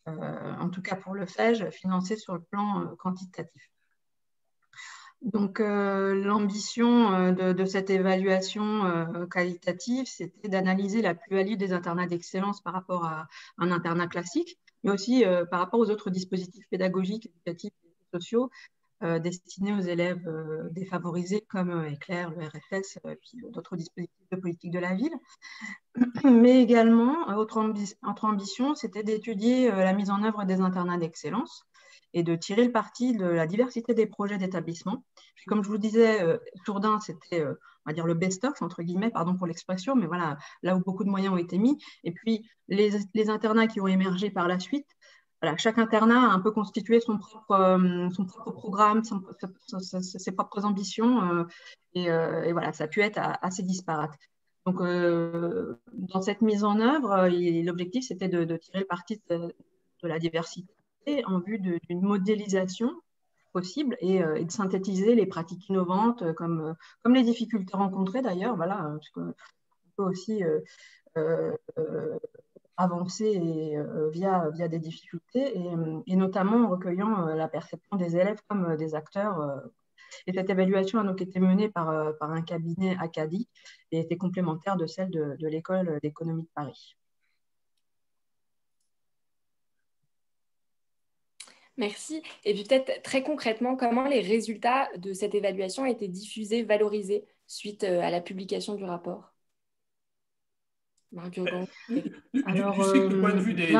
[SPEAKER 7] en tout cas pour le FEJ, financée sur le plan quantitatif. Donc, l'ambition de cette évaluation qualitative, c'était d'analyser la plus-value des internats d'excellence par rapport à un internat classique, mais aussi par rapport aux autres dispositifs pédagogiques, éducatifs et sociaux destinés aux élèves défavorisés comme Éclair, le RFS, et puis d'autres dispositifs de politique de la ville. Mais également, autre ambition, c'était d'étudier la mise en œuvre des internats d'excellence et de tirer le parti de la diversité des projets d'établissement. Comme je vous disais, Sourdin, c'était, on va dire, le best-of, entre guillemets, pardon pour l'expression, mais voilà, là où beaucoup de moyens ont été mis. Et puis, les internats qui ont émergé par la suite, voilà, chaque internat a un peu constitué son propre programme, ses propres ambitions, et voilà, ça a pu être assez disparate. Donc, dans cette mise en œuvre, l'objectif, c'était de tirer le parti de la diversité en vue d'une modélisation possible et de synthétiser les pratiques innovantes comme les difficultés rencontrées d'ailleurs, voilà, parce qu'on peut aussi avancer via des difficultés et notamment en recueillant la perception des élèves comme des acteurs. Et cette évaluation a donc été menée par un cabinet Acadie et était complémentaire de celle de l'École d'économie de Paris.
[SPEAKER 4] Merci. Et puis peut-être très concrètement, comment les résultats de cette évaluation ont été diffusés, valorisés suite à la publication du rapport?
[SPEAKER 6] Alors, tu sais que le point de vue des...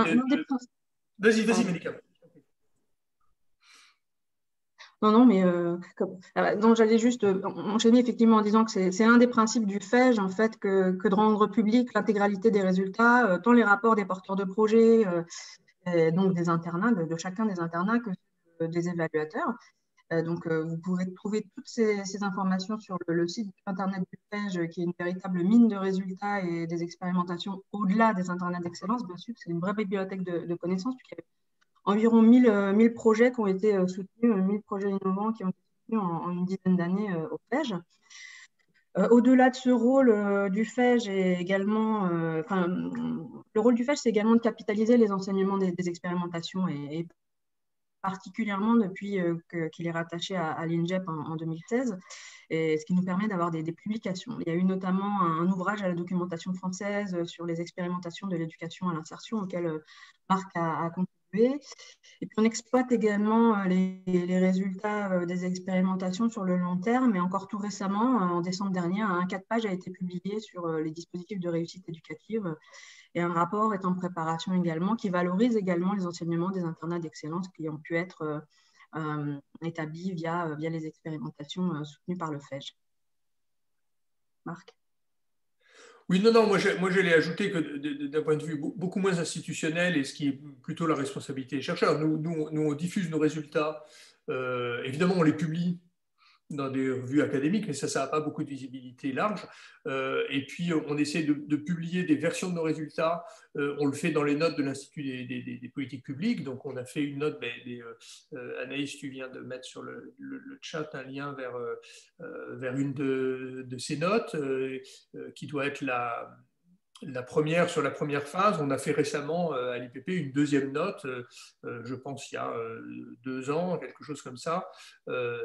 [SPEAKER 6] Vas-y, Malika.
[SPEAKER 7] Non, mais j'allais juste enchaîner effectivement en disant que c'est un des principes du FEJ, en fait, que de rendre public l'intégralité des résultats, tant les rapports des porteurs de projets, donc des internats, de chacun des internats, que des évaluateurs. Donc, vous pourrez trouver toutes ces informations sur le site internet du FEJ, qui est une véritable mine de résultats et des expérimentations au-delà des internats d'excellence, bien sûr. C'est une vraie bibliothèque de connaissances, puisqu'il y a environ 1000 projets qui ont été soutenus, 1000 projets innovants qui ont été soutenus en une dizaine d'années au FEJ. Au-delà de ce rôle du FEJ, le rôle du FEJ, c'est également de capitaliser les enseignements des expérimentations et particulièrement depuis qu'il est rattaché à l'INJEP en 2016, et ce qui nous permet d'avoir des publications. Il y a eu notamment un ouvrage à la documentation française sur les expérimentations de l'éducation à l'insertion auquel Marc a contribué. Et puis on exploite également les résultats des expérimentations sur le long terme. Et encore tout récemment, en décembre dernier, un 4 pages a été publié sur les dispositifs de réussite éducative. Et un rapport est en préparation également qui valorise également les enseignements des internats d'excellence qui ont pu être établis via les expérimentations soutenues par le FEJ. Marc?
[SPEAKER 6] Oui, non, moi j'allais ajouter que d'un point de vue beaucoup moins institutionnel, et ce qui est plutôt la responsabilité des chercheurs, nous on diffuse nos résultats, évidemment on les publie dans des revues académiques, mais ça n'a pas beaucoup de visibilité large. Et puis, on essaie de publier des versions de nos résultats. On le fait dans les notes de l'Institut des politiques publiques. Donc, on a fait une note, Anaïs, tu viens de mettre sur le chat un lien vers une de ces notes, qui doit être la première sur la première phase. On a fait récemment à l'IPP une deuxième note, je pense il y a 2 ans, quelque chose comme ça,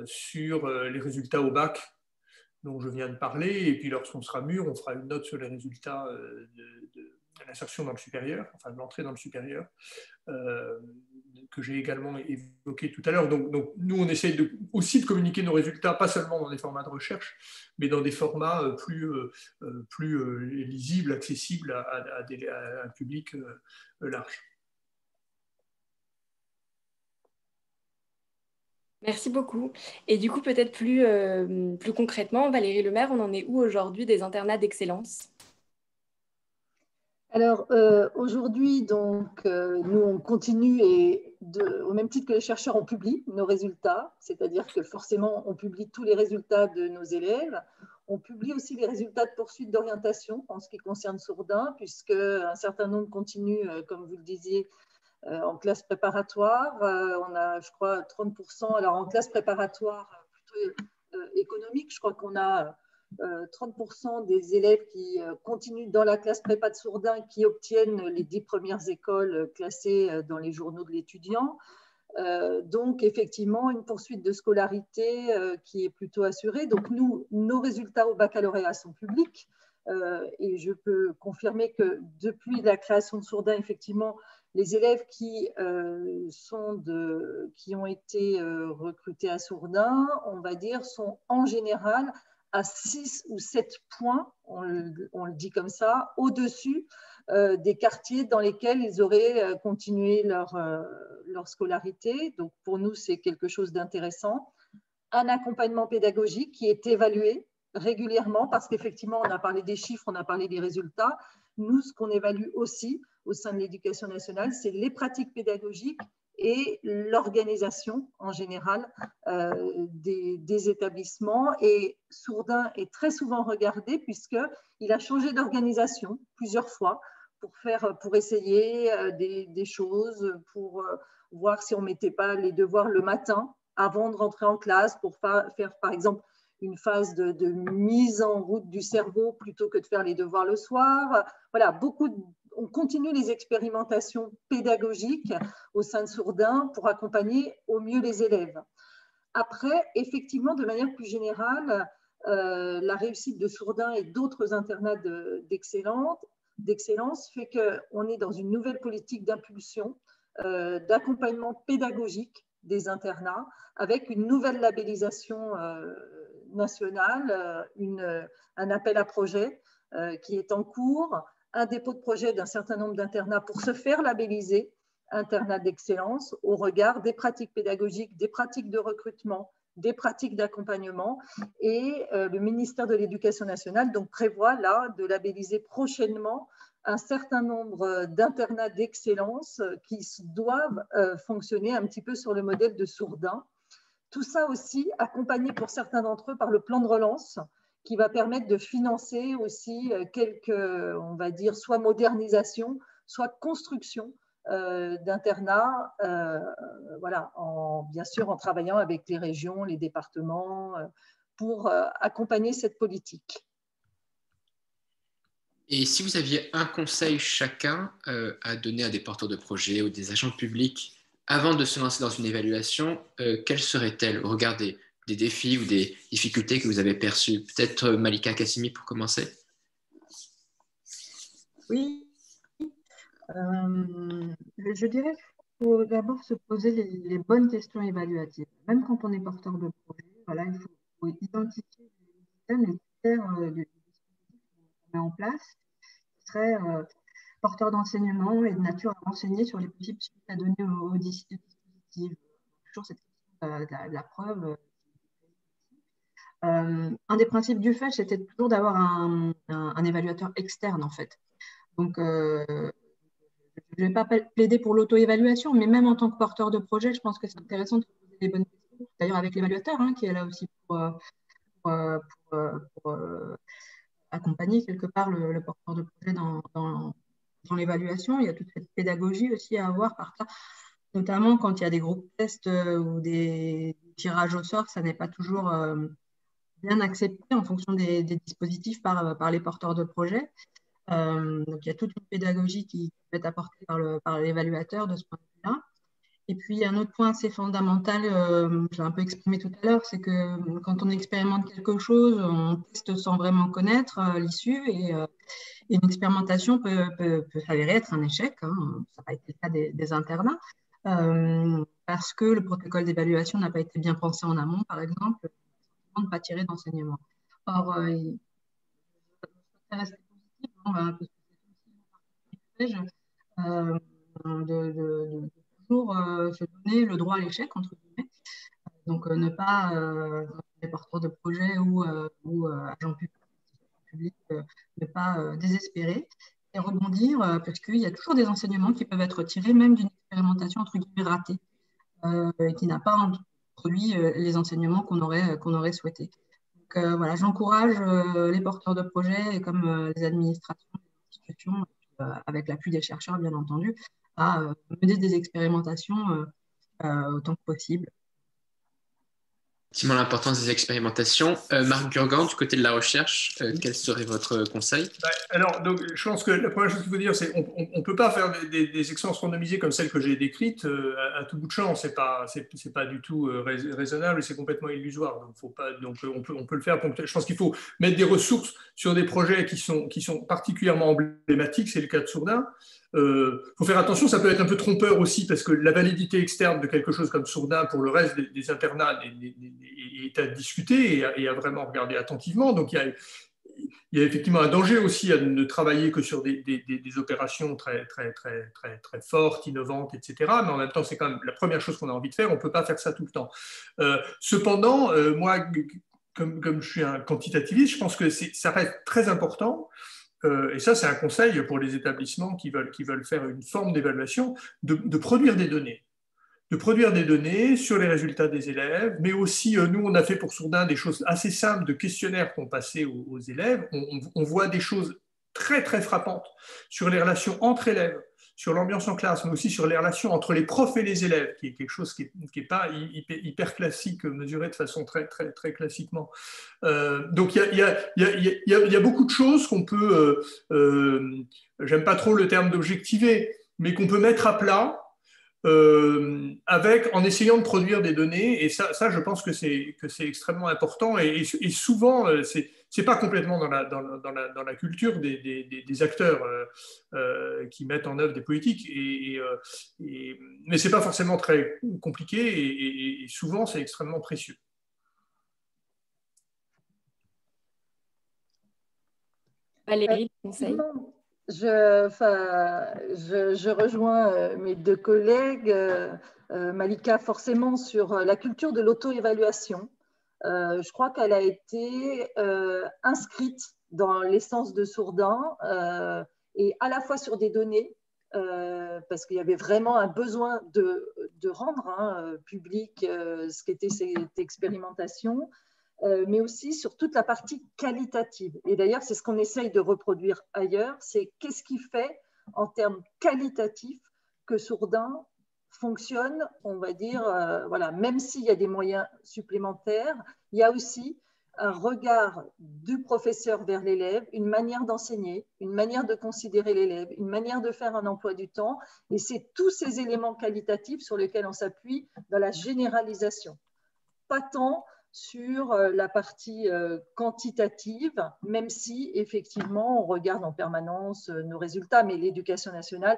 [SPEAKER 6] sur les résultats au bac dont je viens de parler. Et puis lorsqu'on sera mûr, on fera une note sur les résultats de l'insertion dans le supérieur, enfin de l'entrée dans le supérieur, que j'ai également évoqué tout à l'heure. Donc, nous, on essaye aussi de communiquer nos résultats, pas seulement dans des formats de recherche, mais dans des formats plus lisibles, accessibles à un public large.
[SPEAKER 4] Merci beaucoup. Et du coup, peut-être plus concrètement, Valérie Lemaire, on en est où aujourd'hui des internats d'excellence?
[SPEAKER 5] Alors, aujourd'hui, donc, nous, on continue et au même titre que les chercheurs, on publie nos résultats, c'est-à-dire que forcément, on publie tous les résultats de nos élèves. On publie aussi les résultats de poursuite d'orientation en ce qui concerne Sourdin, puisque un certain nombre continuent, comme vous le disiez, en classe préparatoire. On a, je crois, 30%. Alors, en classe préparatoire plutôt économique, je crois qu'on a 30% des élèves qui continuent dans la classe prépa de Sourdin qui obtiennent les 10 premières écoles classées dans les journaux de l'étudiant. Donc, effectivement, une poursuite de scolarité qui est plutôt assurée. Donc, nous, nos résultats au baccalauréat sont publics. Et je peux confirmer que depuis la création de Sourdin, effectivement, les élèves qui ont été recrutés à Sourdin, on va dire, sont en général à 6 ou 7 points, on le dit comme ça, au-dessus des quartiers dans lesquels ils auraient continué leur scolarité. Donc, pour nous, c'est quelque chose d'intéressant. Un accompagnement pédagogique qui est évalué régulièrement, parce qu'effectivement, on a parlé des chiffres, on a parlé des résultats. Nous, ce qu'on évalue aussi au sein de l'éducation nationale, c'est les pratiques pédagogiques et l'organisation en général des établissements. Et Sourdin est très souvent regardé puisqu'il a changé d'organisation plusieurs fois pour essayer des choses, pour voir si on ne mettait pas les devoirs le matin avant de rentrer en classe, pour faire par exemple une phase de mise en route du cerveau plutôt que de faire les devoirs le soir. Voilà, on continue les expérimentations pédagogiques au sein de Sourdin pour accompagner au mieux les élèves. Après, effectivement, de manière plus générale, la réussite de Sourdin et d'autres internats d'excellence fait qu'on est dans une nouvelle politique d'impulsion, d'accompagnement pédagogique des internats, avec une nouvelle labellisation nationale, un appel à projet qui est en cours, un dépôt de projet d'un certain nombre d'internats pour se faire labelliser internat d'excellence au regard des pratiques pédagogiques, des pratiques de recrutement, des pratiques d'accompagnement. Et le ministère de l'Éducation nationale donc, prévoit là de labelliser prochainement un certain nombre d'internats d'excellence qui doivent fonctionner un petit peu sur le modèle de Sourdin. Tout ça aussi accompagné pour certains d'entre eux par le plan de relance qui va permettre de financer aussi quelques, on va dire, soit modernisation, soit construction d'internats, voilà, bien sûr en travaillant avec les régions, les départements, pour accompagner cette politique.
[SPEAKER 8] Et si vous aviez un conseil chacun à donner à des porteurs de projets ou des agents publics avant de se lancer dans une évaluation, quelle serait-elle au regard des défis ou des difficultés que vous avez perçues? Peut-être Malika Kassimi pour commencer.
[SPEAKER 7] Oui, je dirais faut d'abord se poser les bonnes questions évaluatives. Même quand on est porteur de projet, voilà, il faut identifier les critères du dispositif qu'on met en place, qui seraient porteurs d'enseignement et de nature à renseigner sur les possibles suites à donner au dispositif. Toujours cette question de la preuve. Un des principes du FELCH, c'était toujours d'avoir un évaluateur externe, en fait. Donc, je ne vais pas plaider pour l'auto-évaluation, mais même en tant que porteur de projet, je pense que c'est intéressant de poser les bonnes questions. D'ailleurs, avec l'évaluateur, qui est là aussi pour accompagner quelque part le porteur de projet dans l'évaluation. Il y a toute cette pédagogie aussi à avoir par ça, notamment quand il y a des groupes tests ou des tirages au sort, ça n'est pas toujours bien accepté en fonction des dispositifs par les porteurs de projet. Donc, il y a toute une pédagogie qui peut être apportée par l'évaluateur de ce point de vue-là. Et puis, un autre point assez fondamental, je l'ai un peu exprimé tout à l'heure, c'est que quand on expérimente quelque chose, on teste sans vraiment connaître l'issue et une expérimentation peut s'avérer être un échec. Ça n'a pas été le cas des internats, parce que le protocole d'évaluation n'a pas été bien pensé en amont, par exemple, de ne pas tirer d'enseignement. Or, ça reste positif, parce que c'est aussi de toujours se donner le droit à l'échec, entre guillemets. Donc, ne pas, les porteurs de projet ou agents publics, ne pas désespérer et rebondir, parce qu'il y a toujours des enseignements qui peuvent être tirés, même d'une expérimentation entre guillemets ratée, et qui n'a pas produit les enseignements qu'on aurait souhaité. Donc, voilà, j'encourage les porteurs de projets et comme les administrations, les institutions, avec l'appui des chercheurs, bien entendu, à mener des expérimentations autant que possible.
[SPEAKER 8] Effectivement, l'importance des expérimentations. Marc Gurgan, du côté de la recherche, quel serait votre conseil?
[SPEAKER 6] Alors, donc, je pense que la première chose qu'il faut dire, c'est qu'on ne peut pas faire des expériences randomisées comme celles que j'ai décrites à tout bout de champ. C'est pas du tout raisonnable et c'est complètement illusoire. Donc, on peut le faire. Je pense qu'il faut mettre des ressources sur des projets qui sont particulièrement emblématiques. C'est le cas de Sourdin. Faut faire attention, ça peut être un peu trompeur aussi parce que la validité externe de quelque chose comme Sourdin pour le reste des internats est à discuter et à vraiment regarder attentivement. Donc il y a effectivement un danger aussi à ne travailler que sur des opérations très fortes, innovantes, etc. Mais en même temps, c'est quand même la première chose qu'on a envie de faire. On ne peut pas faire ça tout le temps. Cependant, moi, comme je suis un quantitativiste, je pense que ça reste très important. Et ça, c'est un conseil pour les établissements qui veulent faire une forme d'évaluation, de produire des données. De produire des données sur les résultats des élèves, mais aussi, nous, on a fait pour Sourdin des choses assez simples de questionnaires qu'on passait aux élèves. On voit des choses très, très frappantes sur les relations entre élèves, sur l'ambiance en classe, mais aussi sur les relations entre les profs et les élèves, qui est quelque chose qui n'est pas hyper classique, mesuré de façon très, très, très classiquement. Donc, il y a beaucoup de choses qu'on peut, j'aime pas trop le terme d'objectiver, mais qu'on peut mettre à plat en essayant de produire des données. Et ça je pense que c'est extrêmement important. Et souvent, c'est pas complètement dans la culture des acteurs qui mettent en œuvre des politiques. Mais c'est pas forcément très compliqué et souvent, c'est extrêmement précieux.
[SPEAKER 4] Valérie, conseil.
[SPEAKER 5] Je rejoins mes deux collègues, Malika, forcément sur la culture de l'auto-évaluation. Je crois qu'elle a été inscrite dans l'essence de Sourdin et à la fois sur des données, parce qu'il y avait vraiment un besoin de rendre public ce qu'était cette expérimentation, mais aussi sur toute la partie qualitative. Et d'ailleurs, c'est ce qu'on essaye de reproduire ailleurs, c'est qu'est-ce qui fait, en termes qualitatifs, que Sourdin fonctionne, on va dire, voilà, même s'il y a des moyens supplémentaires, il y a aussi un regard du professeur vers l'élève, une manière d'enseigner, une manière de considérer l'élève, une manière de faire un emploi du temps, et c'est tous ces éléments qualitatifs sur lesquels on s'appuie dans la généralisation. Pas tant sur la partie quantitative, même si effectivement on regarde en permanence nos résultats, mais l'éducation nationale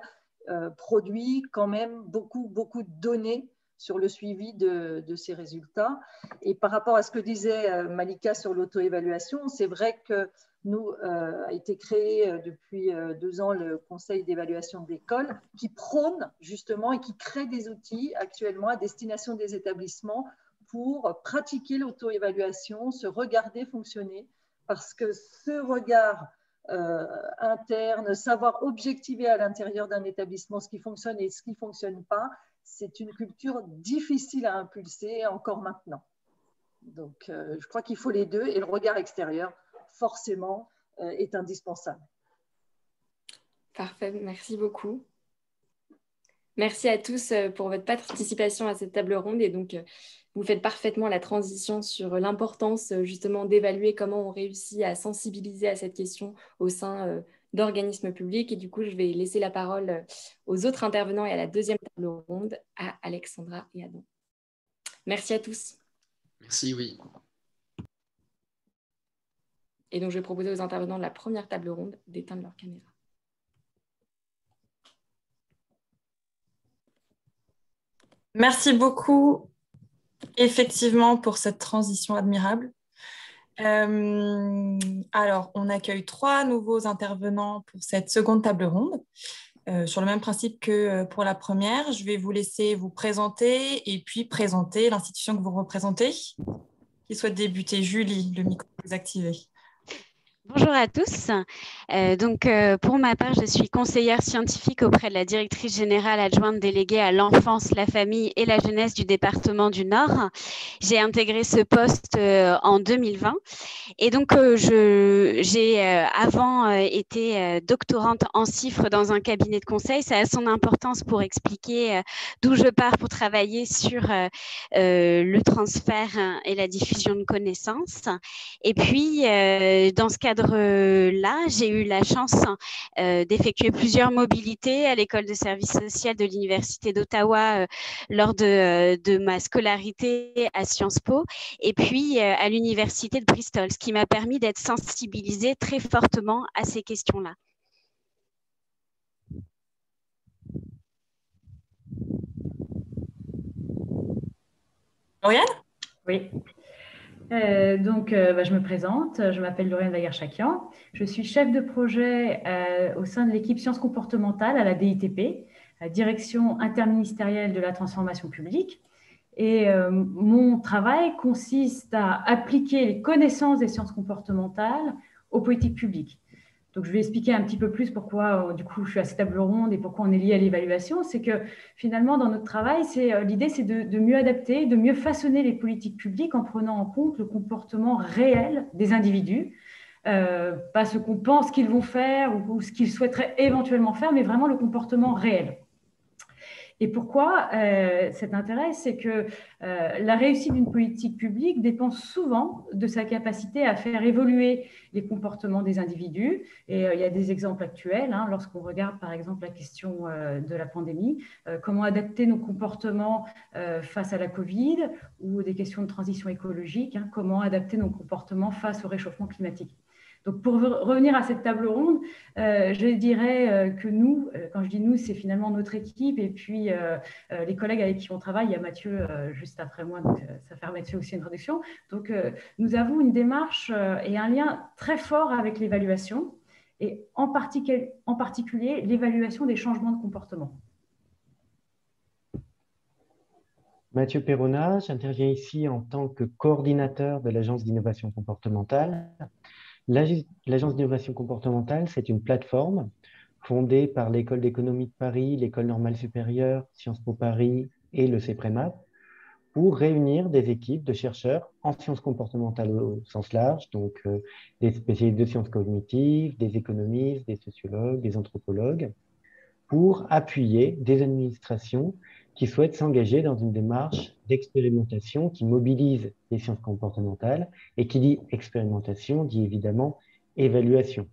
[SPEAKER 5] produit quand même beaucoup de données sur le suivi de ces résultats. Et par rapport à ce que disait Malika sur l'auto-évaluation, c'est vrai que nous a été créé depuis 2 ans le Conseil d'évaluation de l'école qui prône justement et qui crée des outils actuellement à destination des établissements pour pratiquer l'auto-évaluation, se regarder fonctionner, parce que ce regard interne, savoir objectiver à l'intérieur d'un établissement ce qui fonctionne et ce qui ne fonctionne pas, c'est une culture difficile à impulser encore maintenant. Donc, je crois qu'il faut les deux et le regard extérieur, forcément, est indispensable.
[SPEAKER 4] Parfait, merci beaucoup. Merci à tous pour votre participation à cette table ronde. Et donc, vous faites parfaitement la transition sur l'importance justement d'évaluer comment on réussit à sensibiliser à cette question au sein d'organismes publics. Et du coup, je vais laisser la parole aux autres intervenants et à la deuxième table ronde, à Alexandra et Adam. Merci à tous.
[SPEAKER 8] Merci, oui.
[SPEAKER 4] Et donc, je vais proposer aux intervenants de la première table ronde d'éteindre leur caméra.
[SPEAKER 1] Merci beaucoup, effectivement, pour cette transition admirable. Alors, on accueille 3 nouveaux intervenants pour cette seconde table ronde. Sur le même principe que pour la première, je vais vous laisser vous présenter et puis présenter l'institution que vous représentez. Qui souhaite débuter? Julie, le micro est désactivé.
[SPEAKER 9] Bonjour à tous. Pour ma part, je suis conseillère scientifique auprès de la directrice générale adjointe déléguée à l'enfance, la famille et la jeunesse du département du Nord. J'ai intégré ce poste en 2020 et donc j'ai avant été doctorante en chiffres dans un cabinet de conseil. Ça a son importance pour expliquer d'où je pars pour travailler sur le transfert et la diffusion de connaissances. Et puis, dans ce cadre-là, j'ai eu la chance d'effectuer plusieurs mobilités à l'école de service social de l'Université d'Ottawa lors de ma scolarité à Sciences Po et puis à l'Université de Bristol, ce qui m'a permis d'être sensibilisée très fortement à ces questions-là.
[SPEAKER 1] Lauriane?
[SPEAKER 10] Oui. Je me présente, je m'appelle Lauriane Vaguer-Chakian, je suis chef de projet au sein de l'équipe sciences comportementales à la DITP, la Direction interministérielle de la transformation publique. Et mon travail consiste à appliquer les connaissances des sciences comportementales aux politiques publiques. Donc, je vais expliquer un petit peu plus pourquoi, du coup, je suis à cette table ronde et pourquoi on est lié à l'évaluation. C'est que finalement, dans notre travail, l'idée, c'est de mieux adapter, de mieux façonner les politiques publiques en prenant en compte le comportement réel des individus. Pas ce qu'on pense qu'ils vont faire ou ce qu'ils souhaiteraient éventuellement faire, mais vraiment le comportement réel. Et pourquoi cet intérêt? C'est que la réussite d'une politique publique dépend souvent de sa capacité à faire évoluer les comportements des individus. Et il y a des exemples actuels, hein, lorsqu'on regarde par exemple la question de la pandémie, comment adapter nos comportements face à la Covid ou des questions de transition écologique, hein, comment adapter nos comportements face au réchauffement climatique. Donc, pour revenir à cette table ronde, je dirais que nous, quand je dis nous, c'est finalement notre équipe et puis les collègues avec qui on travaille. Il y a Mathieu juste après moi, donc ça fait Mathieu aussi une introduction. Donc, nous avons une démarche et un lien très fort avec l'évaluation et en particulier l'évaluation des changements de comportement.
[SPEAKER 11] Mathieu Perrona, j'interviens ici en tant que coordinateur de l'Agence d'innovation comportementale. L'Agence d'innovation comportementale, c'est une plateforme fondée par l'École d'économie de Paris, l'École normale supérieure, Sciences Po Paris et le CEPREMAP pour réunir des équipes de chercheurs en sciences comportementales au sens large, donc des spécialistes de sciences cognitives, des économistes, des sociologues, des anthropologues, pour appuyer des administrations qui souhaitent s'engager dans une démarche d'expérimentation qui mobilise les sciences comportementales et qui dit expérimentation, dit évidemment évaluation.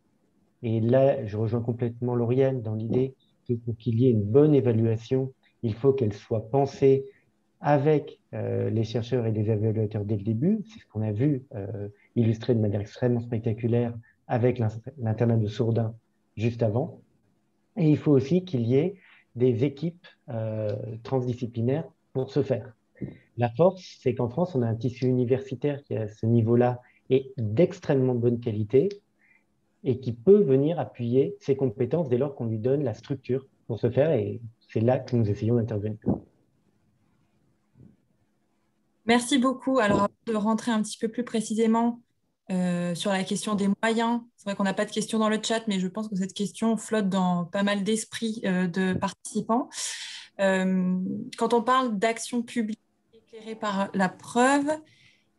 [SPEAKER 11] Et là, je rejoins complètement Lauriane dans l'idée que pour qu'il y ait une bonne évaluation, il faut qu'elle soit pensée avec les chercheurs et les évaluateurs dès le début. C'est ce qu'on a vu illustré de manière extrêmement spectaculaire avec l'internat de Sourdin juste avant. Et il faut aussi qu'il y ait des équipes transdisciplinaires pour ce faire. La force, c'est qu'en France, on a un tissu universitaire qui, à ce niveau-là, est d'extrêmement bonne qualité et qui peut venir appuyer ses compétences dès lors qu'on lui donne la structure pour ce faire. Et c'est là que nous essayons d'intervenir.
[SPEAKER 1] Merci beaucoup. Alors, avant de rentrer un petit peu plus précisément sur la question des moyens, c'est vrai qu'on n'a pas de questions dans le chat, mais je pense que cette question flotte dans pas mal d'esprits de participants. Quand on parle d'action publique éclairée par la preuve,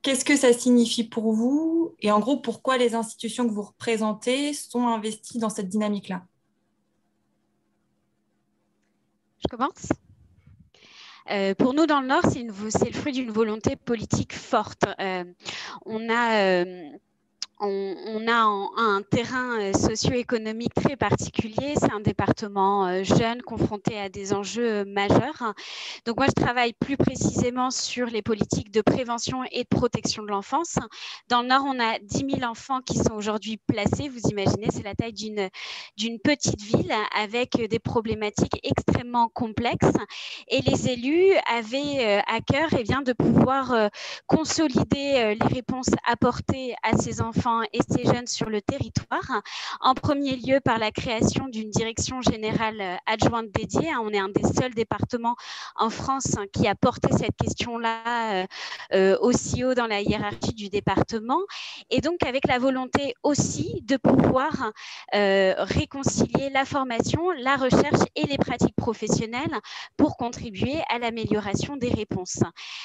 [SPEAKER 1] qu'est-ce que ça signifie pour vous? Et en gros, pourquoi les institutions que vous représentez sont investies dans cette dynamique-là?
[SPEAKER 9] Je commence. Pour nous, dans le Nord, c'est le fruit d'une volonté politique forte. On a un terrain socio-économique très particulier. C'est un département jeune, confronté à des enjeux majeurs. Donc moi, je travaille plus précisément sur les politiques de prévention et de protection de l'enfance. Dans le Nord, on a 10 000 enfants qui sont aujourd'hui placés. Vous imaginez, c'est la taille d'une petite ville avec des problématiques extrêmement complexes. Et les élus avaient à cœur de pouvoir consolider les réponses apportées à ces enfants et ces jeunes sur le territoire. En premier lieu, par la création d'une direction générale adjointe dédiée. On est un des seuls départements en France qui a porté cette question-là aussi haut dans la hiérarchie du département. Et donc, avec la volonté aussi de pouvoir réconcilier la formation, la recherche et les pratiques professionnelles pour contribuer à l'amélioration des réponses.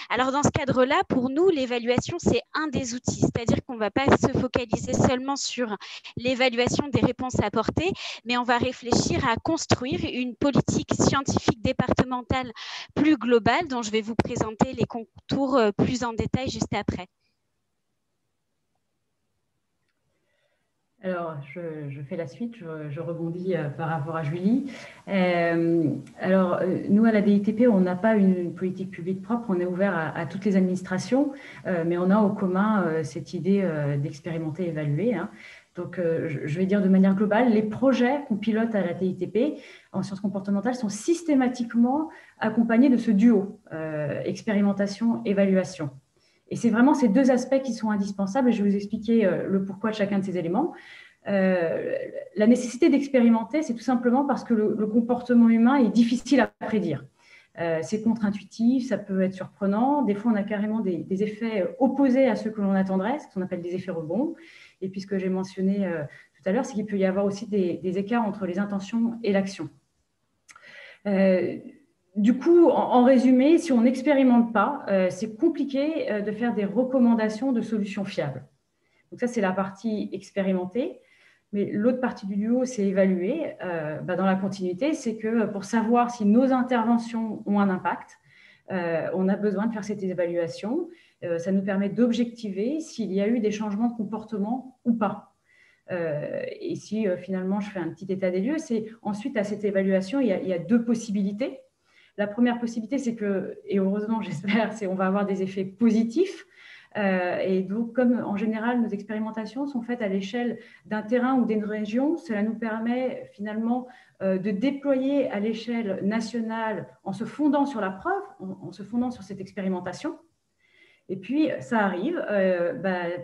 [SPEAKER 9] Alors, dans ce cadre-là, pour nous, l'évaluation, c'est un des outils. C'est-à-dire qu'on ne va pas se focaliser seulement sur l'évaluation des réponses apportées, mais on va réfléchir à construire une politique scientifique départementale plus globale, dont je vais vous présenter les contours plus en détail juste après.
[SPEAKER 10] Alors, je fais la suite, je rebondis par rapport à Julie. Alors, nous, à la DITP, on n'a pas une politique publique propre, on est ouvert à toutes les administrations, mais on a au commun cette idée d'expérimenter et évaluer. Hein. Donc, je vais dire de manière globale, les projets qu'on pilote à la DITP en sciences comportementales sont systématiquement accompagnés de ce duo, expérimentation-évaluation. Et c'est vraiment ces deux aspects qui sont indispensables, et je vais vous expliquer le pourquoi de chacun de ces éléments. La nécessité d'expérimenter, c'est tout simplement parce que le comportement humain est difficile à prédire. C'est contre-intuitif, ça peut être surprenant. Des fois, on a carrément des effets opposés à ceux que l'on attendrait, ce qu'on appelle des effets rebonds. Et puis, ce que j'ai mentionné tout à l'heure, c'est qu'il peut y avoir aussi des écarts entre les intentions et l'action. Du coup, en résumé, si on n'expérimente pas, c'est compliqué de faire des recommandations de solutions fiables. Donc ça, c'est la partie expérimentée. Mais l'autre partie du duo, c'est évaluer. Dans la continuité, c'est que pour savoir si nos interventions ont un impact, on a besoin de faire cette évaluation. Ça nous permet d'objectiver s'il y a eu des changements de comportement ou pas. Et si finalement, je fais un petit état des lieux, c'est ensuite à cette évaluation, il y a deux possibilités. La première possibilité, c'est que, et heureusement, j'espère, c'est qu'on va avoir des effets positifs. Et donc, comme en général, nos expérimentations sont faites à l'échelle d'un terrain ou d'une région, cela nous permet finalement de déployer à l'échelle nationale en se fondant sur la preuve, en se fondant sur cette expérimentation. Et puis, ça arrive,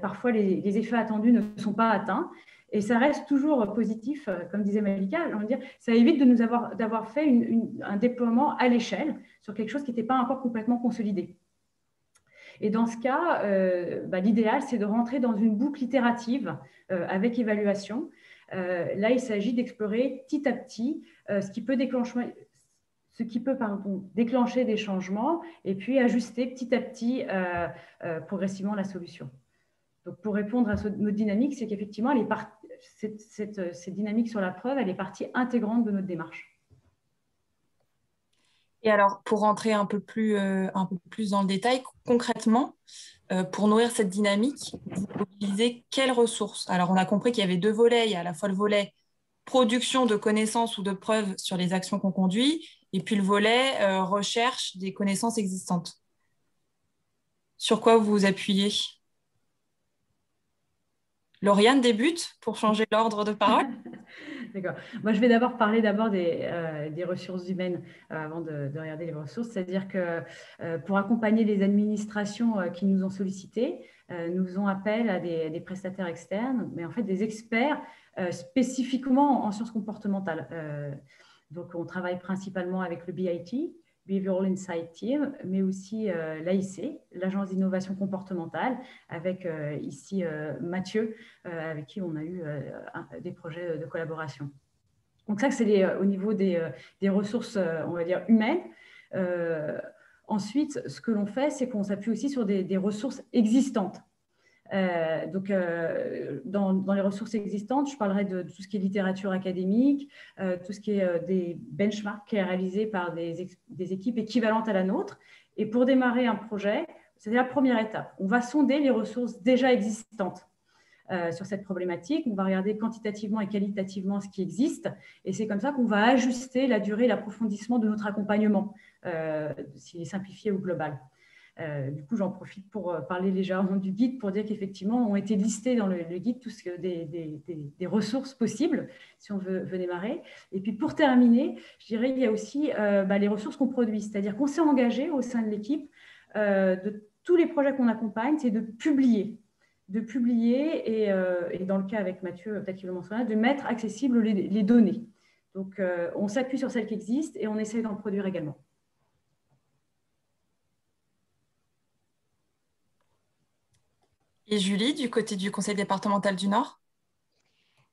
[SPEAKER 10] parfois les effets attendus ne sont pas atteints. Et ça reste toujours positif, comme disait Malika, on va dire, ça évite d'avoir fait un déploiement à l'échelle sur quelque chose qui n'était pas encore complètement consolidé. Et dans ce cas, l'idéal, c'est de rentrer dans une boucle itérative avec évaluation. Là, il s'agit d'explorer petit à petit ce qui peut déclencher des changements et puis ajuster petit à petit progressivement la solution. Donc, pour répondre à notre dynamique, c'est qu'effectivement, cette dynamique sur la preuve, elle est partie intégrante de notre démarche.
[SPEAKER 1] Et alors, pour rentrer un peu plus dans le détail, concrètement, pour nourrir cette dynamique, vous mobilisez quelles ressources? Alors, on a compris qu'il y avait deux volets. Il y a à la fois le volet production de connaissances ou de preuves sur les actions qu'on conduit, et puis le volet recherche des connaissances existantes. Sur quoi vous vous appuyez? Lauriane débute pour changer l'ordre de parole.
[SPEAKER 10] D'accord. Moi, je vais d'abord parler des ressources humaines avant de regarder les ressources. C'est-à-dire que pour accompagner les administrations qui nous ont sollicité, nous faisons appel à des prestataires externes, mais en fait des experts spécifiquement en sciences comportementales. Donc, on travaille principalement avec le BIT, Behavioral Insight Team, mais aussi l'AIC, l'Agence d'innovation comportementale, avec ici Mathieu, avec qui on a eu des projets de collaboration. Donc ça, c'est au niveau des ressources, on va dire, humaines. Ensuite, ce que l'on fait, c'est qu'on s'appuie aussi sur des ressources existantes. Donc, dans les ressources existantes, je parlerai de tout ce qui est littérature académique, tout ce qui est des benchmarks qui est réalisé par des équipes équivalentes à la nôtre. Et pour démarrer un projet, c'est la première étape. On va sonder les ressources déjà existantes sur cette problématique. On va regarder quantitativement et qualitativement ce qui existe. Et c'est comme ça qu'on va ajuster la durée et l'approfondissement de notre accompagnement, s'il est simplifié ou global. Du coup, j'en profite pour parler légèrement du guide pour dire qu'effectivement, ont été listés dans le guide tous des ressources possibles si on veut démarrer. Et puis, pour terminer, je dirais qu'il y a aussi les ressources qu'on produit, c'est-à-dire qu'on s'est engagé au sein de l'équipe de tous les projets qu'on accompagne, c'est de publier et dans le cas avec Mathieu, peut-être qu'il le mentionnera, de mettre accessibles les données. Donc, on s'appuie sur celles qui existent et on essaie d'en produire également.
[SPEAKER 1] Et Julie, du côté du Conseil départemental du Nord?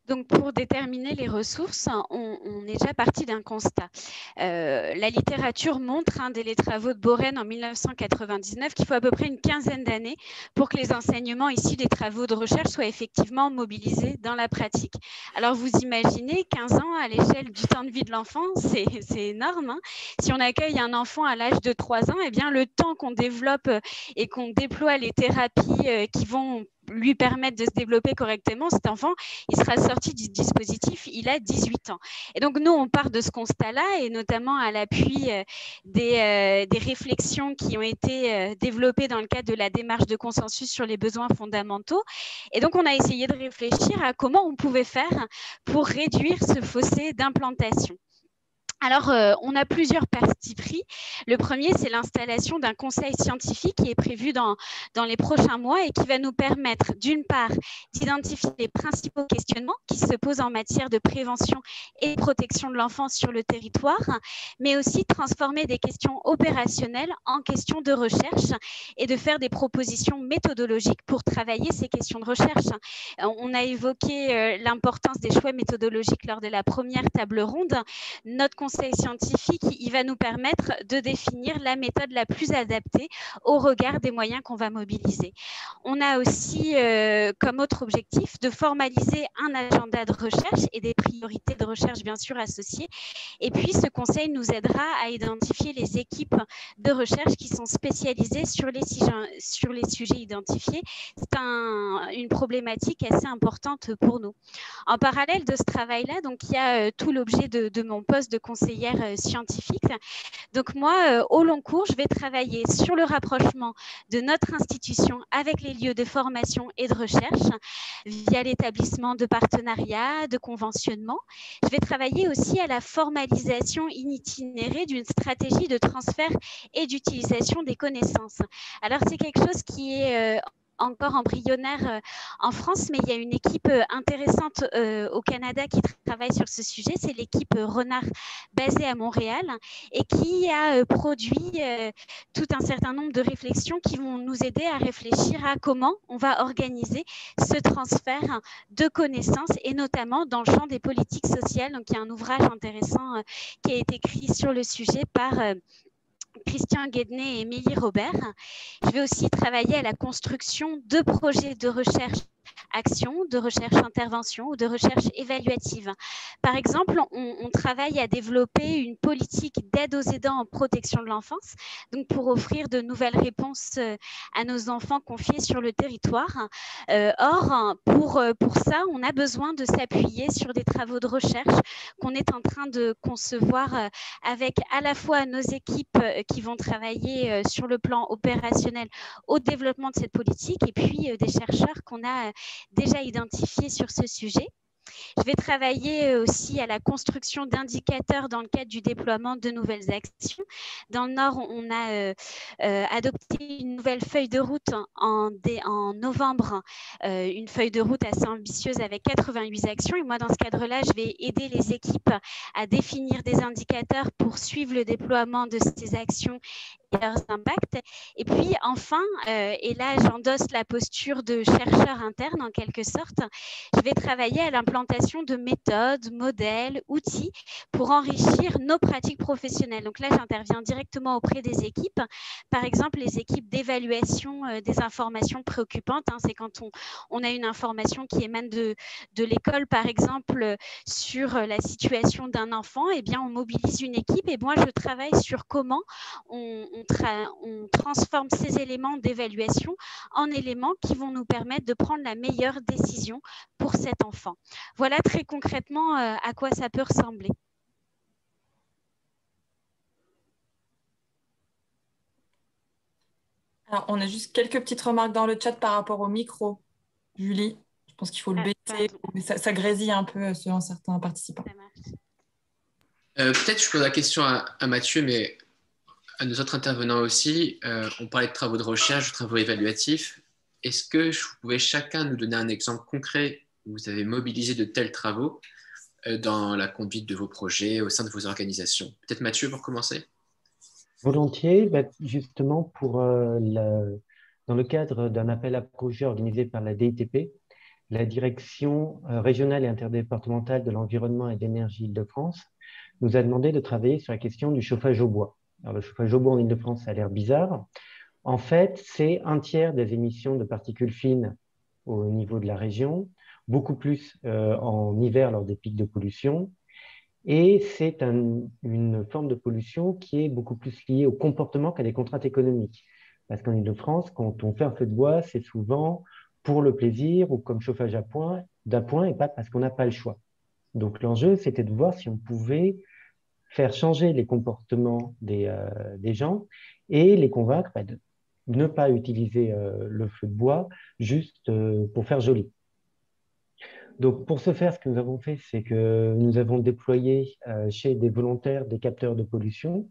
[SPEAKER 9] Donc, pour déterminer les ressources, on est déjà parti d'un constat. La littérature montre, dès les travaux de Boren en 1999, qu'il faut à peu près une quinzaine d'années pour que les enseignements issus des travaux de recherche soient effectivement mobilisés dans la pratique. Alors, vous imaginez, 15 ans à l'échelle du temps de vie de l'enfant, c'est énorme. Si on accueille un enfant à l'âge de 3 ans, eh bien, le temps qu'on développe et qu'on déploie les thérapies qui vont lui permettre de se développer correctement, cet enfant, il sera sorti du dispositif, il a 18 ans. Et donc, nous, on part de ce constat-là, et notamment à l'appui des réflexions qui ont été développées dans le cadre de la démarche de consensus sur les besoins fondamentaux. Et donc, on a essayé de réfléchir à comment on pouvait faire pour réduire ce fossé d'implantation. Alors, on a plusieurs partis pris. Le premier, c'est l'installation d'un conseil scientifique qui est prévu dans les prochains mois et qui va nous permettre, d'une part, d'identifier les principaux questionnements qui se posent en matière de prévention et de protection de l'enfance sur le territoire, mais aussi transformer des questions opérationnelles en questions de recherche et de faire des propositions méthodologiques pour travailler ces questions de recherche. On a évoqué l'importance des choix méthodologiques lors de la première table ronde. Notre conseil scientifique, il va nous permettre de définir la méthode la plus adaptée au regard des moyens qu'on va mobiliser. On a aussi comme autre objectif de formaliser un agenda de recherche et des priorités de recherche bien sûr associées. Et puis ce conseil nous aidera à identifier les équipes de recherche qui sont spécialisées sur les sujets identifiés. C'est une problématique assez importante pour nous. En parallèle de ce travail-là, donc il y a tout l'objet de mon poste de conseillère scientifique. Donc moi, au long cours, je vais travailler sur le rapprochement de notre institution avec les lieux de formation et de recherche via l'établissement de partenariats, de conventionnement. Je vais travailler aussi à la formalisation in itinérée d'une stratégie de transfert et d'utilisation des connaissances. Alors, c'est quelque chose qui est encore embryonnaire en France, mais il y a une équipe intéressante au Canada qui travaille sur ce sujet. C'est l'équipe Renard basée à Montréal et qui a produit tout un certain nombre de réflexions qui vont nous aider à réfléchir à comment on va organiser ce transfert de connaissances et notamment dans le champ des politiques sociales. Donc, il y a un ouvrage intéressant qui a été écrit sur le sujet par Christian Guednet et Émilie Robert. Je vais aussi travailler à la construction de projets de recherche action, de recherche intervention ou de recherche évaluative. Par exemple, on travaille à développer une politique d'aide aux aidants en protection de l'enfance, donc pour offrir de nouvelles réponses à nos enfants confiés sur le territoire. Or, pour ça, on a besoin de s'appuyer sur des travaux de recherche qu'on est en train de concevoir avec à la fois nos équipes qui vont travailler sur le plan opérationnel au développement de cette politique et puis des chercheurs qu'on a déjà identifiés sur ce sujet. Je vais travailler aussi à la construction d'indicateurs dans le cadre du déploiement de nouvelles actions. Dans le Nord, on a adopté une nouvelle feuille de route en novembre, une feuille de route assez ambitieuse avec 88 actions. Et moi, dans ce cadre-là, je vais aider les équipes à définir des indicateurs pour suivre le déploiement de ces actions et leurs impacts. Et puis enfin, et là j'endosse la posture de chercheur interne en quelque sorte, je vais travailler à l'implantation de méthodes, modèles, outils pour enrichir nos pratiques professionnelles. Donc là, j'interviens directement auprès des équipes. Par exemple, les équipes d'évaluation des informations préoccupantes. C'est quand on a une information qui émane de l'école, par exemple, sur la situation d'un enfant, eh bien, on mobilise une équipe et moi, je travaille sur comment on transforme ces éléments d'évaluation en éléments qui vont nous permettre de prendre la meilleure décision pour cet enfant. Voilà très concrètement à quoi ça peut ressembler.
[SPEAKER 1] Alors, on a juste quelques petites remarques dans le chat par rapport au micro. Julie, je pense qu'il faut le baisser. Ça grésille un peu selon certains participants.
[SPEAKER 8] Peut-être je pose la question à Mathieu, mais à nos autres intervenants aussi. On parlait de travaux de recherche, de travaux évaluatifs. Est-ce que vous pouvez chacun nous donner un exemple concret où vous avez mobilisé de tels travaux dans la conduite de vos projets, au sein de vos organisations? Peut-être Mathieu, pour commencer.
[SPEAKER 11] Volontiers, justement, dans le cadre d'un appel à projet organisé par la DITP, la Direction régionale et interdépartementale de l'environnement et de l'énergie Île-de-France nous a demandé de travailler sur la question du chauffage au bois. Alors, le chauffage au bois en Île-de-France, ça a l'air bizarre. En fait, c'est un tiers des émissions de particules fines au niveau de la région, beaucoup plus en hiver lors des pics de pollution. Et c'est une forme de pollution qui est beaucoup plus liée au comportement qu'à des contraintes économiques. Parce qu'en Île-de-France, quand on fait un feu de bois, c'est souvent pour le plaisir ou comme chauffage d'appoint et pas parce qu'on n'a pas le choix. Donc l'enjeu, c'était de voir si on pouvait faire changer les comportements des gens et les convaincre de ne pas utiliser le feu de bois juste pour faire joli. Donc, pour ce faire, ce que nous avons fait, c'est que nous avons déployé chez des volontaires des capteurs de pollution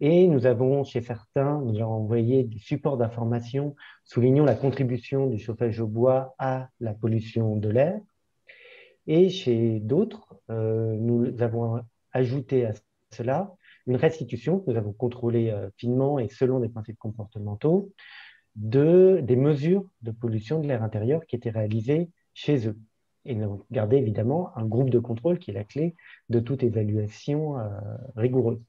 [SPEAKER 11] et nous avons, chez certains, nous avons envoyé des supports d'information soulignant la contribution du chauffage au bois à la pollution de l'air. Et chez d'autres, nous avons ajouté à cela une restitution que nous avons contrôlée finement et selon des principes comportementaux des mesures de pollution de l'air intérieur qui étaient réalisées chez eux. Et nous avons gardé évidemment un groupe de contrôle qui est la clé de toute évaluation rigoureuse.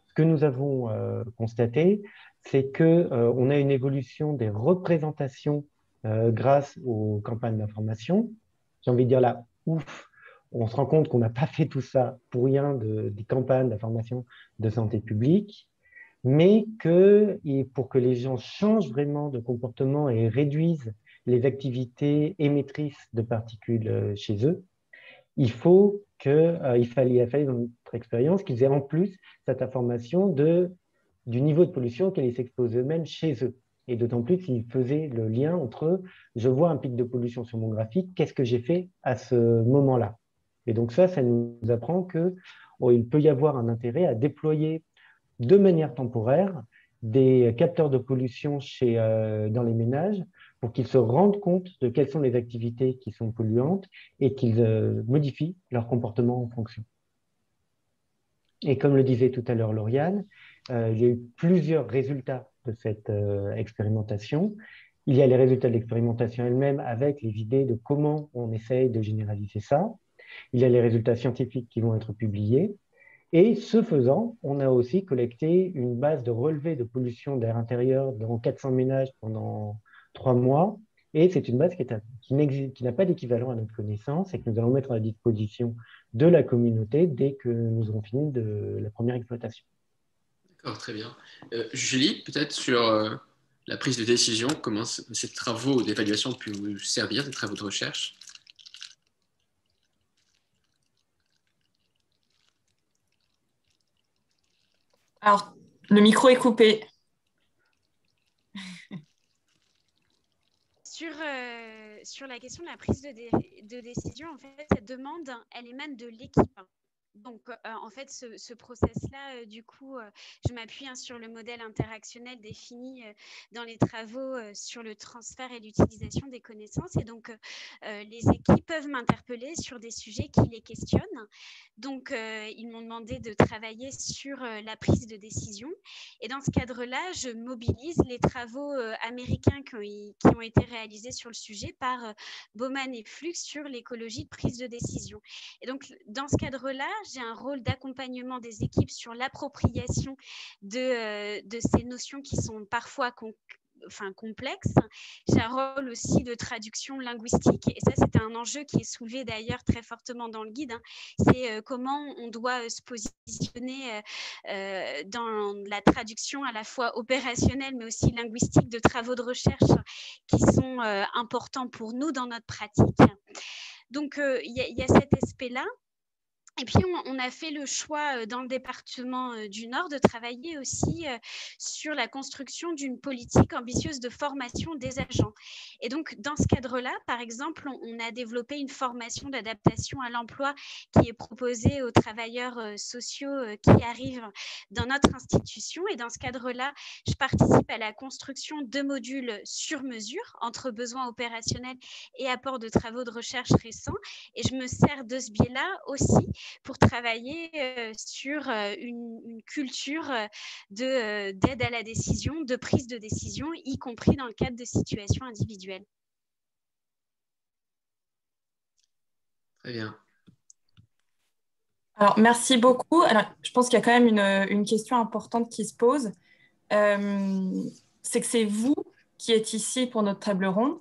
[SPEAKER 11] Ce que nous avons constaté, c'est qu'on a une évolution des représentations grâce aux campagnes d'information. J'ai envie de dire là, ouf, on se rend compte qu'on n'a pas fait tout ça pour rien des campagnes d'information de santé publique, mais pour que les gens changent vraiment de comportement et réduisent les activités émettrices de particules chez eux, il fallait dans notre expérience qu'ils aient en plus cette information du niveau de pollution auquel ils s'exposent eux-mêmes chez eux. Et d'autant plus qu'ils faisaient le lien entre « je vois un pic de pollution sur mon graphique, qu'est-ce que j'ai fait à ce moment-là ?» Et donc ça nous apprend qu'il peut y avoir un intérêt à déployer de manière temporaire des capteurs de pollution dans les ménages pour qu'ils se rendent compte de quelles sont les activités qui sont polluantes et qu'ils modifient leur comportement en fonction. Et comme le disait tout à l'heure Lauriane, il y a eu plusieurs résultats de cette expérimentation. Il y a les résultats de l'expérimentation elle-même avec les idées de comment on essaye de généraliser ça. Il y a les résultats scientifiques qui vont être publiés. Et ce faisant, on a aussi collecté une base de relevé de pollution d'air intérieur dans 400 ménages pendant 3 mois. Et c'est une base qui n'a pas d'équivalent à notre connaissance et que nous allons mettre à la disposition de la communauté dès que nous aurons fini de la première exploitation.
[SPEAKER 8] D'accord, très bien. Julie, peut-être sur la prise de décision, comment ces travaux d'évaluation ont pu vous servir, des travaux de recherche?
[SPEAKER 1] Alors, le micro est coupé.
[SPEAKER 9] sur la question de la prise de décision, en fait, cette demande, elle émane de l'équipe. Donc, en fait, ce process-là, du coup, je m'appuie sur le modèle interactionnel défini dans les travaux sur le transfert et l'utilisation des connaissances. Et donc, les équipes peuvent m'interpeller sur des sujets qui les questionnent. Donc, ils m'ont demandé de travailler sur la prise de décision. Et dans ce cadre-là, je mobilise les travaux américains qui ont été réalisés sur le sujet par Baumann et Flux sur l'écologie de prise de décision. Et donc, dans ce cadre-là, j'ai un rôle d'accompagnement des équipes sur l'appropriation de ces notions qui sont parfois complexes. J'ai un rôle aussi de traduction linguistique, et ça, c'était un enjeu qui est soulevé d'ailleurs très fortement dans le guide. C'est comment on doit se positionner dans la traduction à la fois opérationnelle, mais aussi linguistique de travaux de recherche qui sont importants pour nous dans notre pratique. Donc, il y a cet aspect-là. Et puis, on a fait le choix dans le département du Nord de travailler aussi sur la construction d'une politique ambitieuse de formation des agents. Et donc, dans ce cadre-là, par exemple, on a développé une formation d'adaptation à l'emploi qui est proposée aux travailleurs sociaux qui arrivent dans notre institution. Et dans ce cadre-là, je participe à la construction de modules sur mesure entre besoins opérationnels et apports de travaux de recherche récents. Et je me sers de ce biais-là aussi pour travailler sur une culture d'aide à la décision, de prise de décision, y compris dans le cadre de situations individuelles.
[SPEAKER 8] Très bien.
[SPEAKER 1] Alors, merci beaucoup. Alors, je pense qu'il y a quand même une question importante qui se pose. C'est que c'est vous qui êtes ici pour notre table ronde.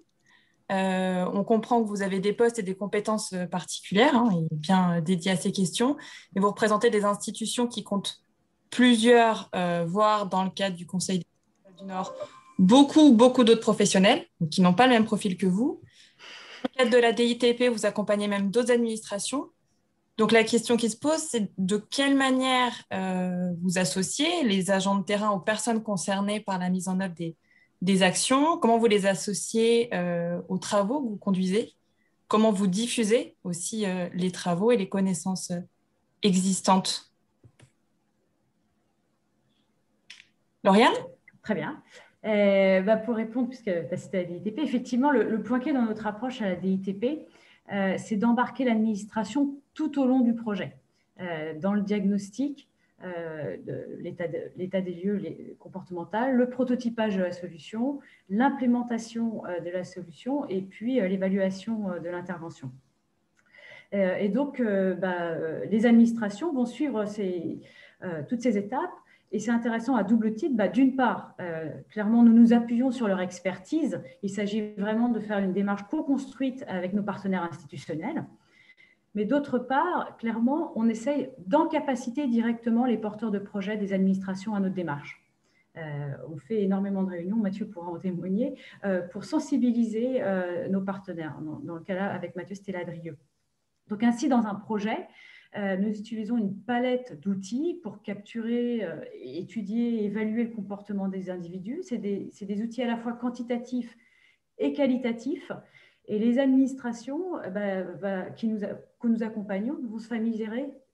[SPEAKER 1] On comprend que vous avez des postes et des compétences particulières, et bien dédiées à ces questions, mais vous représentez des institutions qui comptent plusieurs, voire dans le cadre du Conseil du Nord, beaucoup d'autres professionnels qui n'ont pas le même profil que vous. Dans le cadre de la DITP, vous accompagnez même d'autres administrations. Donc la question qui se pose, c'est de quelle manière vous associez les agents de terrain aux personnes concernées par la mise en œuvre des actions, comment vous les associez aux travaux que vous conduisez, comment vous diffusez aussi les travaux et les connaissances existantes. Lauriane ?
[SPEAKER 10] Très bien. Pour répondre, puisque tu as cité la DITP, effectivement, le point clé dans notre approche à la DITP, c'est d'embarquer l'administration tout au long du projet, dans le diagnostic, l'état des lieux comportemental, le prototypage de la solution, l'implémentation de la solution et puis l'évaluation de l'intervention. Et donc, les administrations vont suivre toutes ces étapes. Et c'est intéressant à double titre. D'une part, clairement, nous nous appuyons sur leur expertise. Il s'agit vraiment de faire une démarche co-construite avec nos partenaires institutionnels. Mais d'autre part, clairement, on essaye d'encapaciter directement les porteurs de projets des administrations à notre démarche. On fait énormément de réunions, Mathieu pourra en témoigner, pour sensibiliser nos partenaires. Dans le cas-là, avec Mathieu, c'était Ladrieux. Donc ainsi, dans un projet, nous utilisons une palette d'outils pour capturer, étudier et évaluer le comportement des individus. C'est des outils à la fois quantitatifs et qualitatifs. Et les administrations que nous accompagnons vont se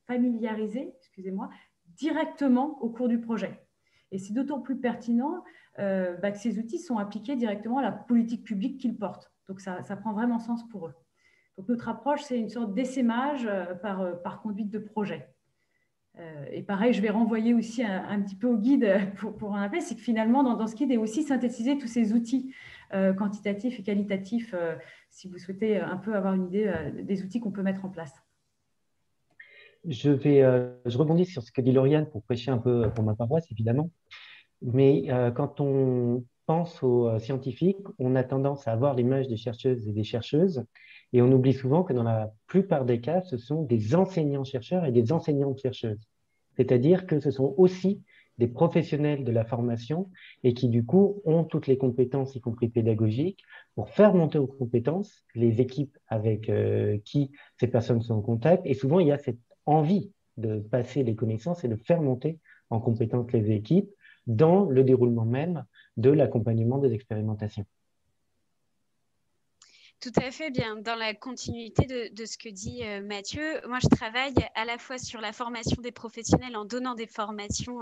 [SPEAKER 10] familiariser directement au cours du projet. Et c'est d'autant plus pertinent que ces outils sont appliqués directement à la politique publique qu'ils portent. Donc ça prend vraiment sens pour eux. Donc notre approche, c'est une sorte d'essaimage par conduite de projet. Et pareil, je vais renvoyer aussi un petit peu au guide pour un appel, c'est que finalement, dans ce guide est aussi synthétisé tous ces outils quantitatifs et qualitatifs, si vous souhaitez un peu avoir une idée des outils qu'on peut mettre en place.
[SPEAKER 11] Je rebondis sur ce que dit Lauriane pour prêcher un peu pour ma paroisse, évidemment. Mais quand on pense aux scientifiques, on a tendance à avoir l'image des chercheuses et des chercheuses, et on oublie souvent que dans la plupart des cas, ce sont des enseignants-chercheurs et des enseignantes-chercheuses. C'est-à-dire que ce sont aussi des professionnels de la formation et qui, du coup, ont toutes les compétences, y compris pédagogiques, pour faire monter aux compétences les équipes avec qui ces personnes sont en contact. Et souvent, il y a cette envie de passer les connaissances et de faire monter en compétences les équipes dans le déroulement même de l'accompagnement des expérimentations.
[SPEAKER 9] Tout à fait bien. Dans la continuité de ce que dit Mathieu, moi je travaille à la fois sur la formation des professionnels en donnant des formations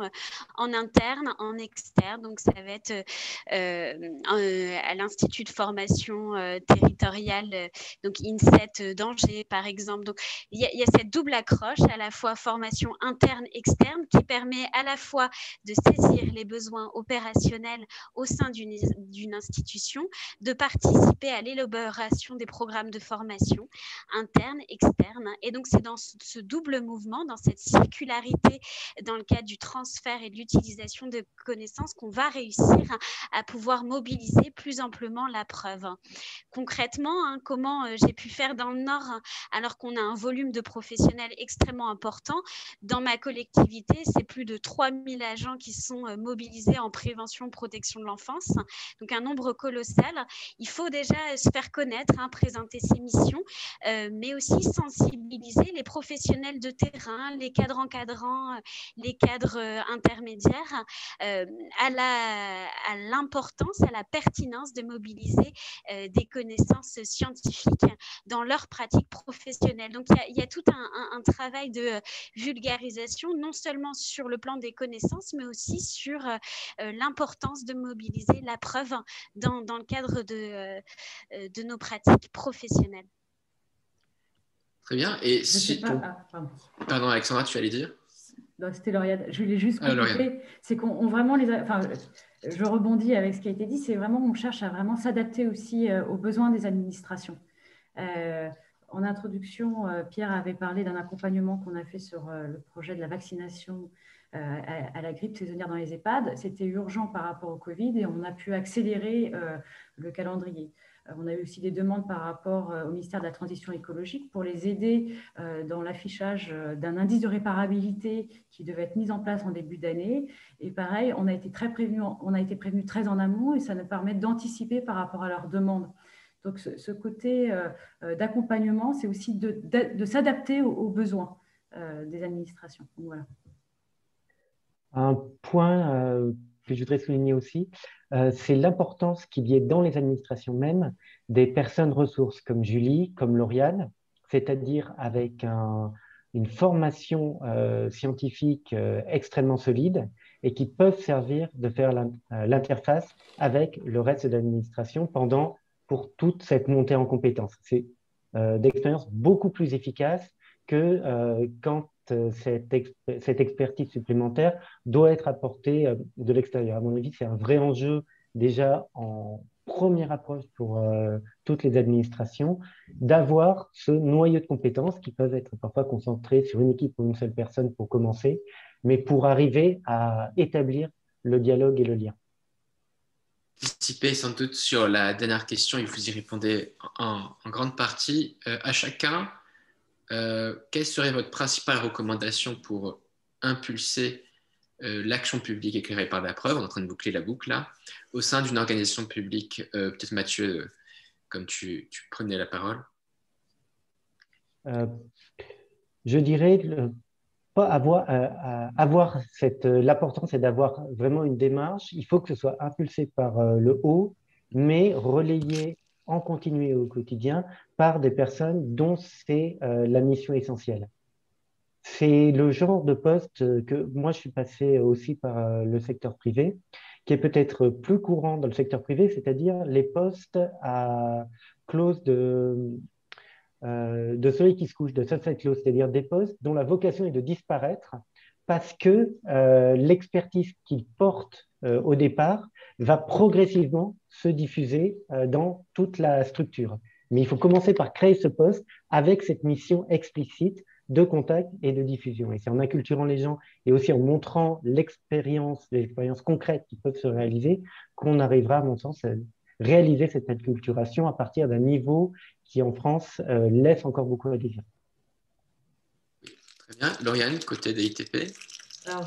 [SPEAKER 9] en interne, en externe. Donc ça va être à l'Institut de formation territoriale, donc INSET d'Angers par exemple. Donc il y a cette double accroche, à la fois formation interne, externe, qui permet à la fois de saisir les besoins opérationnels au sein d'une institution, de participer à l'élaboration des programmes de formation interne, externe. Et donc, c'est dans ce double mouvement, dans cette circularité, dans le cadre du transfert et de l'utilisation de connaissances, qu'on va réussir à pouvoir mobiliser plus amplement la preuve. Concrètement, comment j'ai pu faire dans le Nord, alors qu'on a un volume de professionnels extrêmement important. Dans ma collectivité, c'est plus de 3000 agents qui sont mobilisés en prévention, protection de l'enfance. Donc, un nombre colossal. Il faut déjà se faire connaître, présenter ses missions, mais aussi sensibiliser les professionnels de terrain, les cadres encadrants, les cadres intermédiaires à l'importance, à la pertinence de mobiliser des connaissances scientifiques dans leur pratique professionnelle. Donc, il y a tout un travail de vulgarisation, non seulement sur le plan des connaissances, mais aussi sur l'importance de mobiliser la preuve dans le cadre de nos pratiques professionnelles.
[SPEAKER 8] Très bien. Et si pardon, Alexandra, tu allais dire?
[SPEAKER 10] Non, c'était Lauriane. Je voulais juste compléter. C'est qu'on vraiment je rebondis avec ce qui a été dit. C'est vraiment on cherche à vraiment s'adapter aussi aux besoins des administrations. En introduction, Pierre avait parlé d'un accompagnement qu'on a fait sur le projet de la vaccination à la grippe saisonnière dans les EHPAD. C'était urgent par rapport au Covid et on a pu accélérer le calendrier. On a eu aussi des demandes par rapport au ministère de la Transition écologique pour les aider dans l'affichage d'un indice de réparabilité qui devait être mis en place en début d'année. Et pareil, on a été prévenus très en amont et ça nous permet d'anticiper par rapport à leurs demandes. Donc, ce côté d'accompagnement, c'est aussi de s'adapter aux besoins des administrations. Donc, voilà.
[SPEAKER 11] Un point que je voudrais souligner aussi, c'est l'importance qu'il y ait dans les administrations mêmes des personnes ressources comme Julie, comme Lauriane, c'est-à-dire avec une formation scientifique extrêmement solide et qui peuvent servir de faire l'interface avec le reste de l'administration pour toute cette montée en compétences. C'est d'expérience beaucoup plus efficace que quand cette expertise supplémentaire doit être apportée de l'extérieur. À mon avis, c'est un vrai enjeu déjà en première approche pour toutes les administrations, d'avoir ce noyau de compétences qui peuvent être parfois concentrés sur une équipe ou une seule personne pour commencer, mais pour arriver à établir le dialogue et le lien.
[SPEAKER 8] Participer sans doute sur la dernière question et vous y répondez en grande partie. À chacun, quelle serait votre principale recommandation pour impulser l'action publique éclairée par la preuve, on est en train de boucler la boucle là, au sein d'une organisation publique? Peut-être Mathieu, comme tu prenais la parole.
[SPEAKER 11] Je dirais l'important, c'est d'avoir vraiment une démarche. Il faut que ce soit impulsé par le haut, mais relayé en continu et au quotidien par des personnes dont c'est la mission essentielle. C'est le genre de poste que moi, je suis passé aussi par le secteur privé, qui est peut-être plus courant dans le secteur privé, c'est-à-dire les postes à clause de soleil qui se couche, de sunset clause, c'est-à-dire des postes dont la vocation est de disparaître parce que l'expertise qu'ils portent au départ va progressivement se diffuser dans toute la structure. Mais il faut commencer par créer ce poste avec cette mission explicite de contact et de diffusion. Et c'est en acculturant les gens et aussi en montrant les expériences concrètes qui peuvent se réaliser qu'on arrivera, à mon sens, à réaliser cette acculturation à partir d'un niveau qui, en France, laisse encore beaucoup à désirer.
[SPEAKER 8] Très bien. Lauriane, côté des ITP.
[SPEAKER 10] Alors,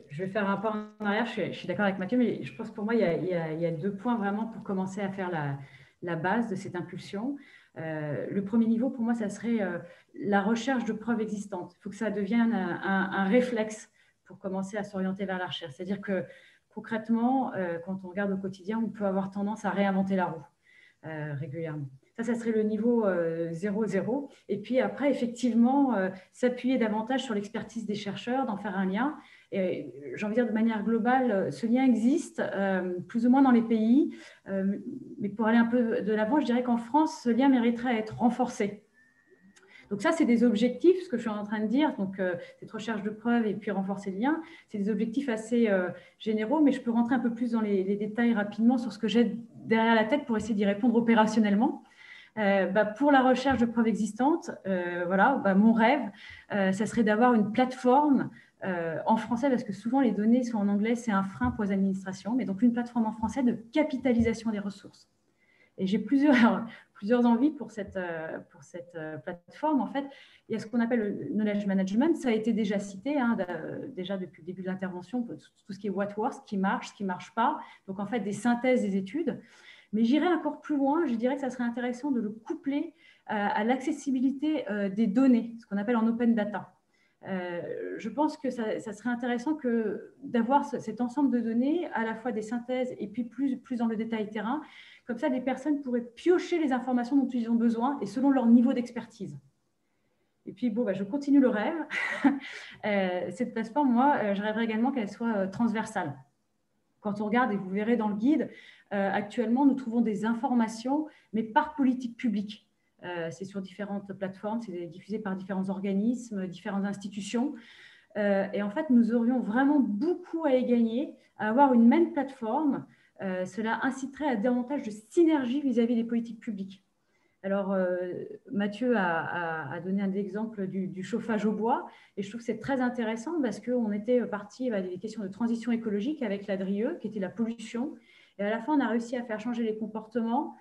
[SPEAKER 10] je vais faire un pas en arrière. Je suis d'accord avec Mathieu, mais je pense que pour moi, il y a 2 points vraiment pour commencer à faire la base de cette impulsion. Le premier niveau, pour moi, ça serait la recherche de preuves existantes. Il faut que ça devienne un réflexe pour commencer à s'orienter vers la recherche. C'est-à-dire que concrètement, quand on regarde au quotidien, on peut avoir tendance à réinventer la roue régulièrement. Ça serait le niveau 0,0. Et puis après, effectivement, s'appuyer davantage sur l'expertise des chercheurs, d'en faire un lien. Et j'ai envie de dire de manière globale, ce lien existe plus ou moins dans les pays. Mais pour aller un peu de l'avant, je dirais qu'en France, ce lien mériterait à être renforcé. Donc ça, c'est des objectifs, ce que je suis en train de dire, donc cette recherche de preuves et puis renforcer le lien, c'est des objectifs assez généraux, mais je peux rentrer un peu plus dans les détails rapidement sur ce que j'ai derrière la tête pour essayer d'y répondre opérationnellement. Pour la recherche de preuves existantes, mon rêve, ça serait d'avoir une plateforme en français, parce que souvent les données sont en anglais, c'est un frein pour les administrations, mais donc une plateforme en français de capitalisation des ressources. Et j'ai plusieurs envies pour cette plateforme. En fait, il y a ce qu'on appelle le knowledge management. Ça a été déjà cité, déjà depuis le début de l'intervention, tout ce qui est what works, ce qui ne marche pas. Donc, en fait, des synthèses des études. Mais j'irai encore plus loin. Je dirais que ça serait intéressant de le coupler à l'accessibilité des données, ce qu'on appelle en open data. Je pense que ça serait intéressant d'avoir cet ensemble de données, à la fois des synthèses et puis plus dans le détail terrain. Comme ça, les personnes pourraient piocher les informations dont ils ont besoin et selon leur niveau d'expertise. Et puis, je continue le rêve. Cette plateforme, moi, je rêverais également qu'elle soit transversale. Quand on regarde, et vous verrez dans le guide, actuellement, nous trouvons des informations, mais par politique publique. C'est sur différentes plateformes, c'est diffusé par différents organismes, différentes institutions. Et en fait, nous aurions vraiment beaucoup à y gagner, à avoir une même plateforme. Cela inciterait à davantage de synergie vis-à-vis des politiques publiques. Alors, Mathieu a donné un exemple du chauffage au bois, et je trouve que c'est très intéressant parce qu'on était parti des questions de transition écologique avec la DRIE, qui était la pollution, et à la fin, on a réussi à faire changer les comportements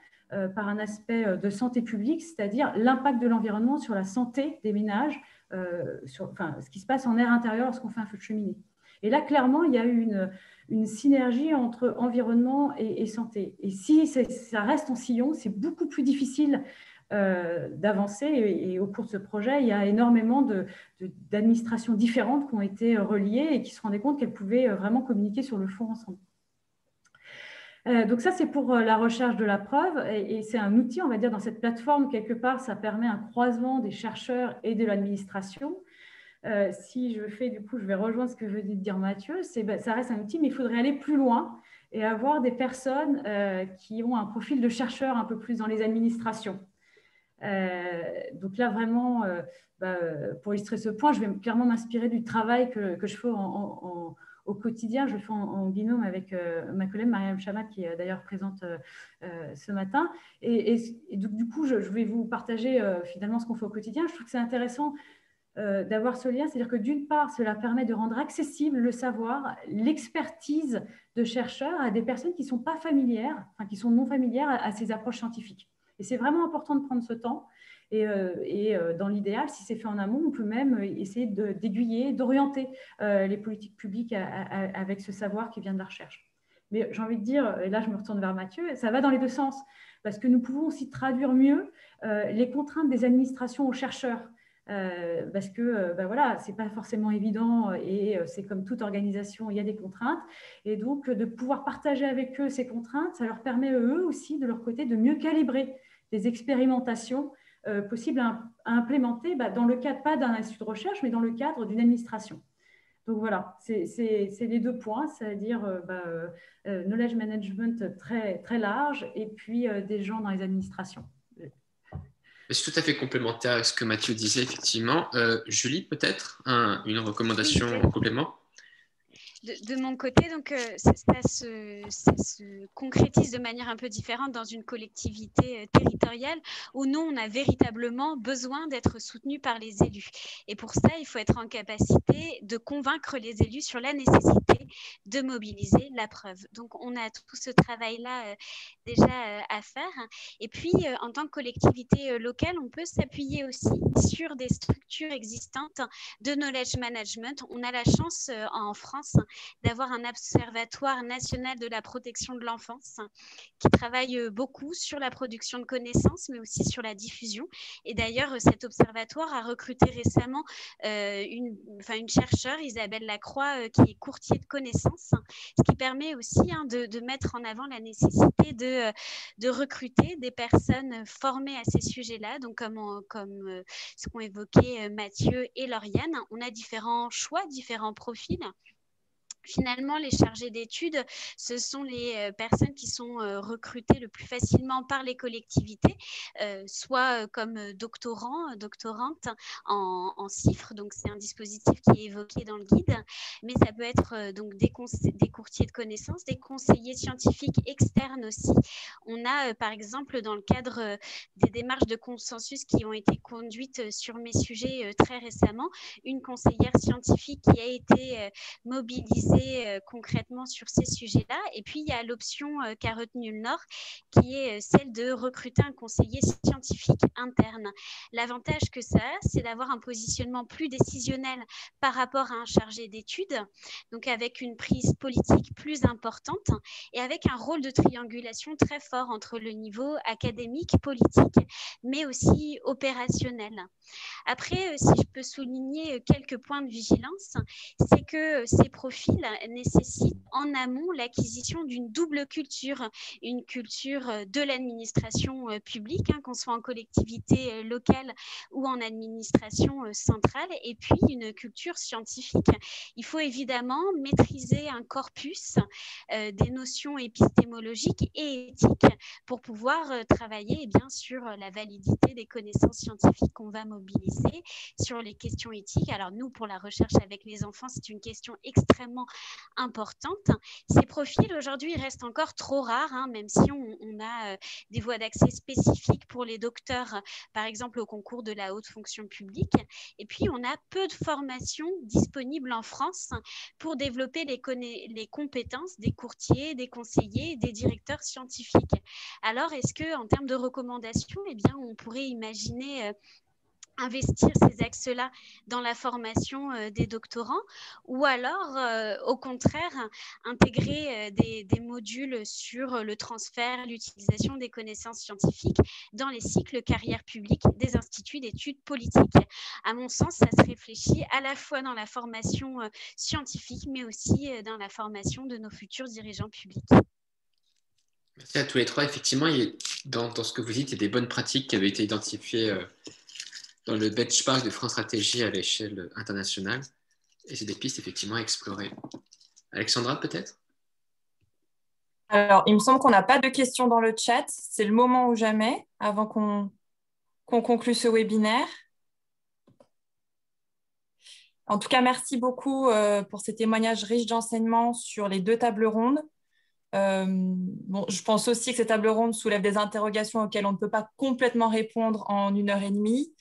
[SPEAKER 10] par un aspect de santé publique, c'est-à-dire l'impact de l'environnement sur la santé des ménages, ce qui se passe en air intérieur lorsqu'on fait un feu de cheminée. Et là, clairement, il y a eu une synergie entre environnement et santé. Et si ça reste en sillon, c'est beaucoup plus difficile d'avancer. Et au cours de ce projet, il y a énormément d'administrations différentes qui ont été reliées et qui se rendaient compte qu'elles pouvaient vraiment communiquer sur le fond ensemble. Donc ça, c'est pour la recherche de la preuve. Et c'est un outil, on va dire, dans cette plateforme, quelque part, ça permet un croisement des chercheurs et de l'administration. Si je fais, du coup, je vais rejoindre ce que veut dire Mathieu, ça reste un outil, mais il faudrait aller plus loin et avoir des personnes qui ont un profil de chercheur un peu plus dans les administrations. Donc là, vraiment, pour illustrer ce point, je vais clairement m'inspirer du travail que je fais au quotidien. Je le fais en binôme avec ma collègue Mariam Chamat, qui est d'ailleurs présente ce matin. Et donc, du coup, je vais vous partager finalement ce qu'on fait au quotidien. Je trouve que c'est intéressant d'avoir ce lien, c'est-à-dire que d'une part, cela permet de rendre accessible le savoir, l'expertise de chercheurs à des personnes qui ne sont pas familières, qui sont non familières à ces approches scientifiques. Et c'est vraiment important de prendre ce temps. Et dans l'idéal, si c'est fait en amont, on peut même essayer d'aiguiller, d'orienter les politiques publiques avec ce savoir qui vient de la recherche. Mais j'ai envie de dire, et là je me retourne vers Mathieu, ça va dans les deux sens, parce que nous pouvons aussi traduire mieux les contraintes des administrations aux chercheurs. Parce que voilà, ce n'est pas forcément évident et c'est comme toute organisation, il y a des contraintes. Et donc, de pouvoir partager avec eux ces contraintes, ça leur permet eux aussi, de leur côté, de mieux calibrer des expérimentations possibles à implémenter dans le cadre, pas d'un institut de recherche, mais dans le cadre d'une administration. Donc voilà, c'est les deux points, c'est-à-dire knowledge management très, très large et puis des gens dans les administrations.
[SPEAKER 8] C'est tout à fait complémentaire avec ce que Mathieu disait, effectivement. Julie, peut-être une recommandation en complément?
[SPEAKER 9] De mon côté, donc, ça se concrétise de manière un peu différente dans une collectivité territoriale où nous, on a véritablement besoin d'être soutenus par les élus. Et pour ça, il faut être en capacité de convaincre les élus sur la nécessité de mobiliser la preuve. Donc, on a tout ce travail-là déjà à faire. Et puis, en tant que collectivité locale, on peut s'appuyer aussi sur des structures existantes de knowledge management. On a la chance en France d'avoir un observatoire national de la protection de l'enfance qui travaille beaucoup sur la production de connaissances, mais aussi sur la diffusion. Et d'ailleurs, cet observatoire a recruté récemment une chercheure, Isabelle Lacroix, qui est courtier de connaissances, ce qui permet aussi de mettre en avant la nécessité de recruter des personnes formées à ces sujets-là. Donc, comme ce qu'ont évoqué Mathieu et Lauriane, on a différents choix, différents profils. Finalement, les chargés d'études, ce sont les personnes qui sont recrutées le plus facilement par les collectivités, soit comme doctorantes en CIFRE, donc c'est un dispositif qui est évoqué dans le guide, mais ça peut être donc des courtiers de connaissances, des conseillers scientifiques externes aussi. On a par exemple dans le cadre des démarches de consensus qui ont été conduites sur mes sujets très récemment, une conseillère scientifique qui a été mobilisée concrètement sur ces sujets-là. Et puis, il y a l'option qu'a retenue le Nord, qui est celle de recruter un conseiller scientifique interne. L'avantage que ça a, c'est d'avoir un positionnement plus décisionnel par rapport à un chargé d'études, donc avec une prise politique plus importante et avec un rôle de triangulation très fort entre le niveau académique, politique, mais aussi opérationnel. Après, si je peux souligner quelques points de vigilance, c'est que ces profils nécessitent en amont l'acquisition d'une double culture, une culture de l'administration publique, qu'on soit en collectivité locale ou en administration centrale, et puis une culture scientifique. Il faut évidemment maîtriser un corpus des notions épistémologiques et éthiques pour pouvoir travailler bien sur la validité des connaissances scientifiques qu'on va mobiliser, sur les questions éthiques. Alors nous, pour la recherche avec les enfants, c'est une question extrêmement importante. Ces profils, aujourd'hui, restent encore trop rares, même si on a des voies d'accès spécifiques pour les docteurs, par exemple au concours de la haute fonction publique. Et puis, on a peu de formations disponibles en France pour développer les compétences des courtiers, des conseillers, des directeurs scientifiques. Alors, est-ce qu'en termes de recommandations, eh bien, on pourrait imaginer investir ces axes-là dans la formation des doctorants, ou alors, au contraire, intégrer des modules sur le transfert, l'utilisation des connaissances scientifiques dans les cycles carrière publique des instituts d'études politiques. À mon sens, ça se réfléchit à la fois dans la formation scientifique, mais aussi dans la formation de nos futurs dirigeants publics.
[SPEAKER 8] Merci à tous les trois. Effectivement, dans ce que vous dites, il y a des bonnes pratiques qui avaient été identifiées dans le benchmark de France Stratégie à l'échelle internationale. Et c'est des pistes effectivement à explorer. Alexandra, peut-être ?
[SPEAKER 1] Alors, il me semble qu'on n'a pas de questions dans le chat. C'est le moment ou jamais, avant qu'on conclue ce webinaire. En tout cas, merci beaucoup pour ces témoignages riches d'enseignements sur les 2 tables rondes. Je pense aussi que ces tables rondes soulèvent des interrogations auxquelles on ne peut pas complètement répondre en 1h30.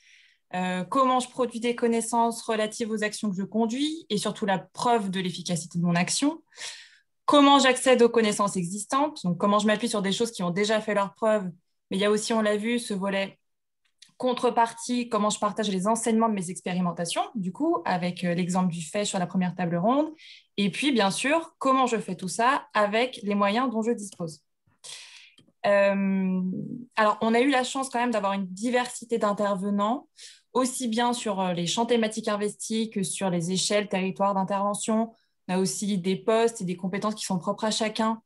[SPEAKER 1] Comment je produis des connaissances relatives aux actions que je conduis et surtout la preuve de l'efficacité de mon action. Comment j'accède aux connaissances existantes, donc comment je m'appuie sur des choses qui ont déjà fait leur preuve, mais il y a aussi, on l'a vu, ce volet contrepartie, comment je partage les enseignements de mes expérimentations, du coup, avec l'exemple du fait sur la première table ronde, et puis, bien sûr, comment je fais tout ça avec les moyens dont je dispose. Alors, on a eu la chance quand même d'avoir une diversité d'intervenants, aussi bien sur les champs thématiques investis que sur les échelles, territoires d'intervention. On a aussi des postes et des compétences qui sont propres à chacun.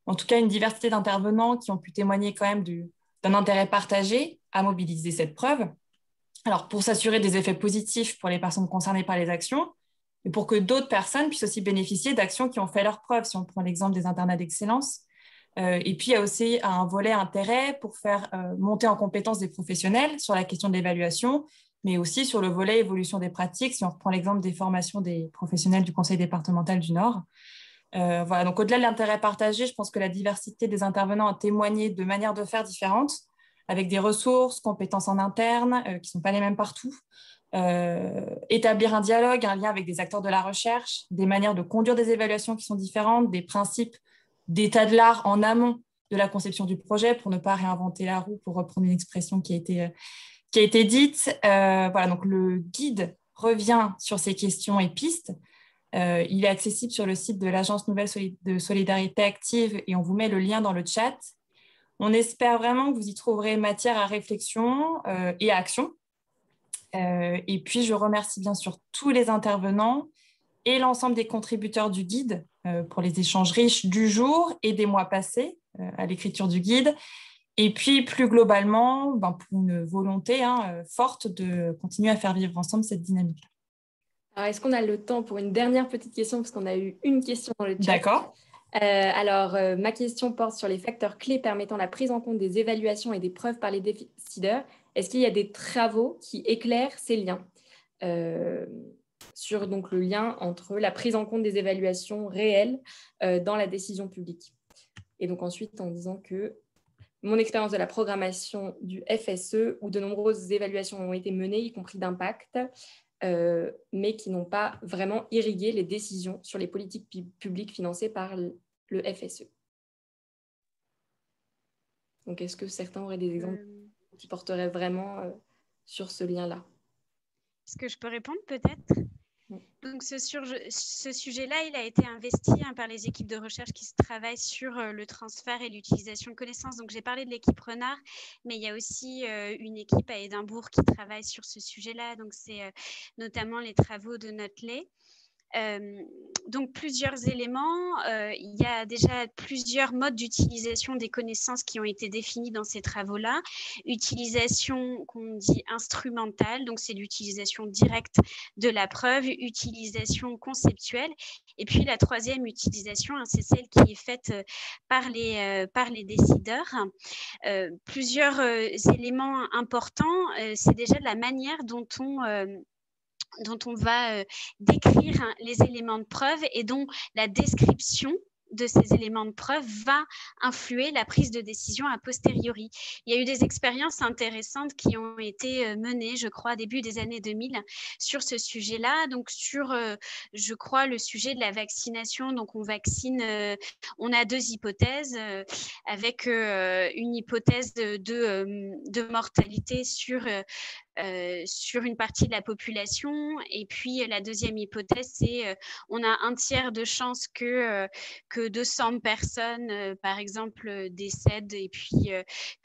[SPEAKER 1] En tout cas, une diversité d'intervenants qui ont pu témoigner quand même d'un intérêt partagé à mobiliser cette preuve. Alors, pour s'assurer des effets positifs pour les personnes concernées par les actions, et pour que d'autres personnes puissent aussi bénéficier d'actions qui ont fait leur preuve, si on prend l'exemple des internats d'excellence. Et puis, il y a aussi un volet intérêt pour faire monter en compétence des professionnels sur la question de l'évaluation, mais aussi sur le volet évolution des pratiques, si on reprend l'exemple des formations des professionnels du Conseil départemental du Nord. Voilà, donc au-delà de l'intérêt partagé, je pense que la diversité des intervenants a témoigné de manières de faire différentes, avec des ressources, compétences en interne, qui ne sont pas les mêmes partout. Établir un dialogue, un lien avec des acteurs de la recherche, des manières de conduire des évaluations qui sont différentes, des principes d'état de l'art en amont de la conception du projet pour ne pas réinventer la roue, pour reprendre une expression qui a été dite. Voilà, donc le guide revient sur ces questions et pistes Il est accessible sur le site de l'Agence Nouvelle de Solidarité Active et on vous met le lien dans le chat. On espère vraiment que vous y trouverez matière à réflexion et à action. Et puis, je remercie bien sûr tous les intervenants et l'ensemble des contributeurs du guide pour les échanges riches du jour et des mois passés à l'écriture du guide. Et puis, plus globalement, pour une volonté forte de continuer à faire vivre ensemble cette dynamique.
[SPEAKER 4] Alors, est-ce qu'on a le temps pour une dernière petite question, parce qu'on a eu une question dans le chat.
[SPEAKER 1] D'accord.
[SPEAKER 4] Ma question porte sur les facteurs clés permettant la prise en compte des évaluations et des preuves par les décideurs. Est-ce qu'il y a des travaux qui éclairent ces liens sur donc, le lien entre la prise en compte des évaluations réelles dans la décision publique? Et donc ensuite, en disant que mon expérience de la programmation du FSE, où de nombreuses évaluations ont été menées, y compris d'impact, mais qui n'ont pas vraiment irrigué les décisions sur les politiques publiques financées par le FSE. Donc, est-ce que certains auraient des exemples qui porteraient vraiment sur ce lien-là?
[SPEAKER 9] Est-ce que je peux répondre peut-être? Donc, ce sujet-là, il a été investi par les équipes de recherche qui travaillent sur le transfert et l'utilisation de connaissances. Donc, j'ai parlé de l'équipe Renard, mais il y a aussi une équipe à Édimbourg qui travaille sur ce sujet-là. Donc, c'est notamment les travaux de Notley. Donc, plusieurs éléments. Il y a déjà plusieurs modes d'utilisation des connaissances qui ont été définis dans ces travaux-là. Utilisation qu'on dit instrumentale, donc c'est l'utilisation directe de la preuve, utilisation conceptuelle. Et puis, la troisième utilisation, c'est celle qui est faite par les décideurs. Plusieurs éléments importants, c'est déjà la manière dont on va décrire les éléments de preuve et dont la description de ces éléments de preuve va influer la prise de décision a posteriori. Il y a eu des expériences intéressantes qui ont été menées, je crois, début des années 2000 sur ce sujet-là. Donc, sur, je crois, le sujet de la vaccination. Donc, on vaccine, on a deux hypothèses avec une hypothèse de mortalité sur une partie de la population. Et puis, la deuxième hypothèse, c'est on a un tiers de chance que 200 personnes, par exemple, décèdent et puis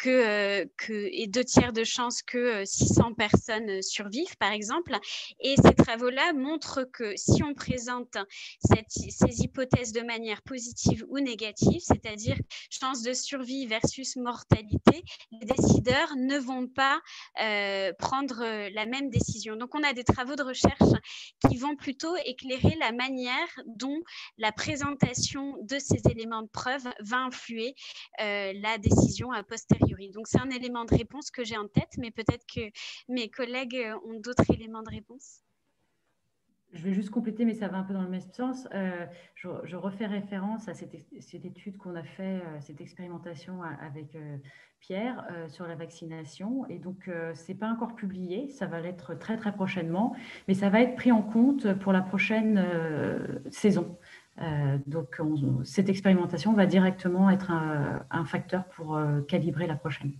[SPEAKER 9] et 2 tiers de chance que 600 personnes survivent, par exemple. Et ces travaux-là montrent que si on présente ces hypothèses de manière positive ou négative, c'est-à-dire chance de survie versus mortalité, les décideurs ne vont pas prendre la même décision. Donc, on a des travaux de recherche qui vont plutôt éclairer la manière dont la présentation de ces éléments de preuve va influer la décision a posteriori. Donc, c'est un élément de réponse que j'ai en tête, mais peut-être que mes collègues ont d'autres éléments de réponse.
[SPEAKER 10] Je vais juste compléter, mais ça va un peu dans le même sens. Je refais référence à cette étude qu'on a fait, cette expérimentation avec Pierre sur la vaccination. Et donc, ce n'est pas encore publié, ça va l'être très, très prochainement, mais ça va être pris en compte pour la prochaine saison. Donc, cette expérimentation va directement être un facteur pour calibrer la prochaine.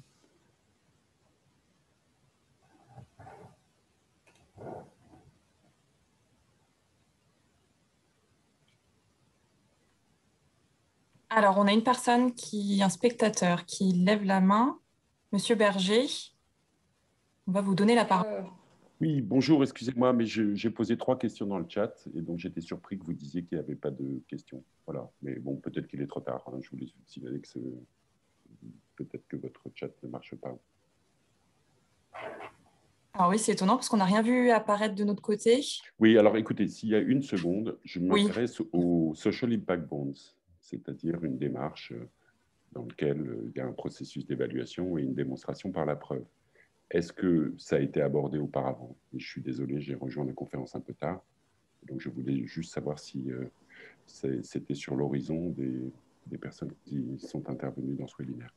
[SPEAKER 1] Alors, on a une personne, un spectateur, qui lève la main. Monsieur Berger, on va vous donner la parole.
[SPEAKER 12] Oui, bonjour, excusez-moi, mais j'ai posé 3 questions dans le chat et donc j'étais surpris que vous disiez qu'il n'y avait pas de questions. Voilà, mais bon, peut-être qu'il est trop tard. Hein. Je voulais signaler que peut-être que votre chat ne marche pas.
[SPEAKER 1] Alors oui, c'est étonnant parce qu'on n'a rien vu apparaître de notre côté.
[SPEAKER 12] Oui, alors écoutez, s'il y a une seconde, je m'intéresse aux Social Impact Bonds, c'est-à-dire une démarche dans laquelle il y a un processus d'évaluation et une démonstration par la preuve. Est-ce que ça a été abordé auparavant? Et je suis désolé, j'ai rejoint la conférence un peu tard. Donc, je voulais juste savoir si c'était sur l'horizon des personnes qui sont intervenues dans ce webinaire.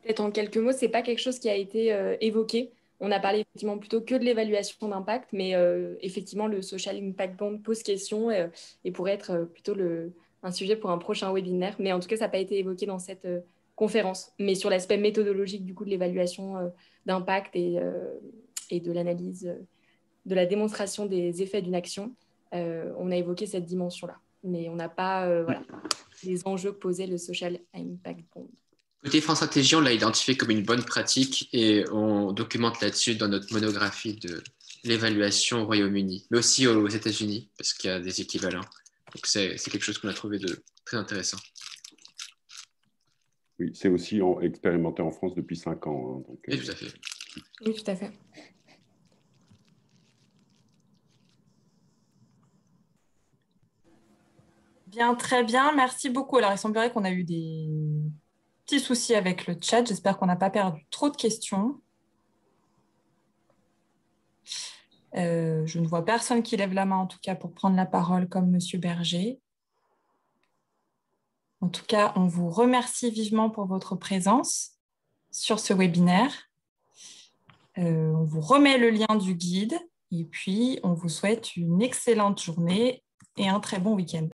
[SPEAKER 4] Peut-être en quelques mots, ce n'est pas quelque chose qui a été évoqué. On a parlé effectivement plutôt que de l'évaluation d'impact, mais effectivement, le Social Impact Bond pose question et pourrait être plutôt un sujet pour un prochain webinaire. Mais en tout cas, ça n'a pas été évoqué dans cette conférence. Mais sur l'aspect méthodologique du coup de l'évaluation d'impact et de l'analyse, de la démonstration des effets d'une action, on a évoqué cette dimension-là. Mais on n'a pas les enjeux que posait le Social Impact Bond.
[SPEAKER 8] Côté France Stratégie, on l'a identifié comme une bonne pratique et on documente là-dessus dans notre monographie de l'évaluation au Royaume-Uni, mais aussi aux États-Unis, parce qu'il y a des équivalents. Donc c'est quelque chose qu'on a trouvé de très intéressant.
[SPEAKER 12] Oui, c'est aussi expérimenté en France depuis 5 ans. Hein, donc,
[SPEAKER 8] oui, tout à fait.
[SPEAKER 4] Oui, tout à fait.
[SPEAKER 1] Bien, très bien. Merci beaucoup. Alors, il semblerait qu'on a eu des petits soucis avec le chat. J'espère qu'on n'a pas perdu trop de questions. Je ne vois personne qui lève la main, en tout cas, pour prendre la parole comme Monsieur Berger. En tout cas, on vous remercie vivement pour votre présence sur ce webinaire. On vous remet le lien du guide et puis on vous souhaite une excellente journée et un très bon week-end.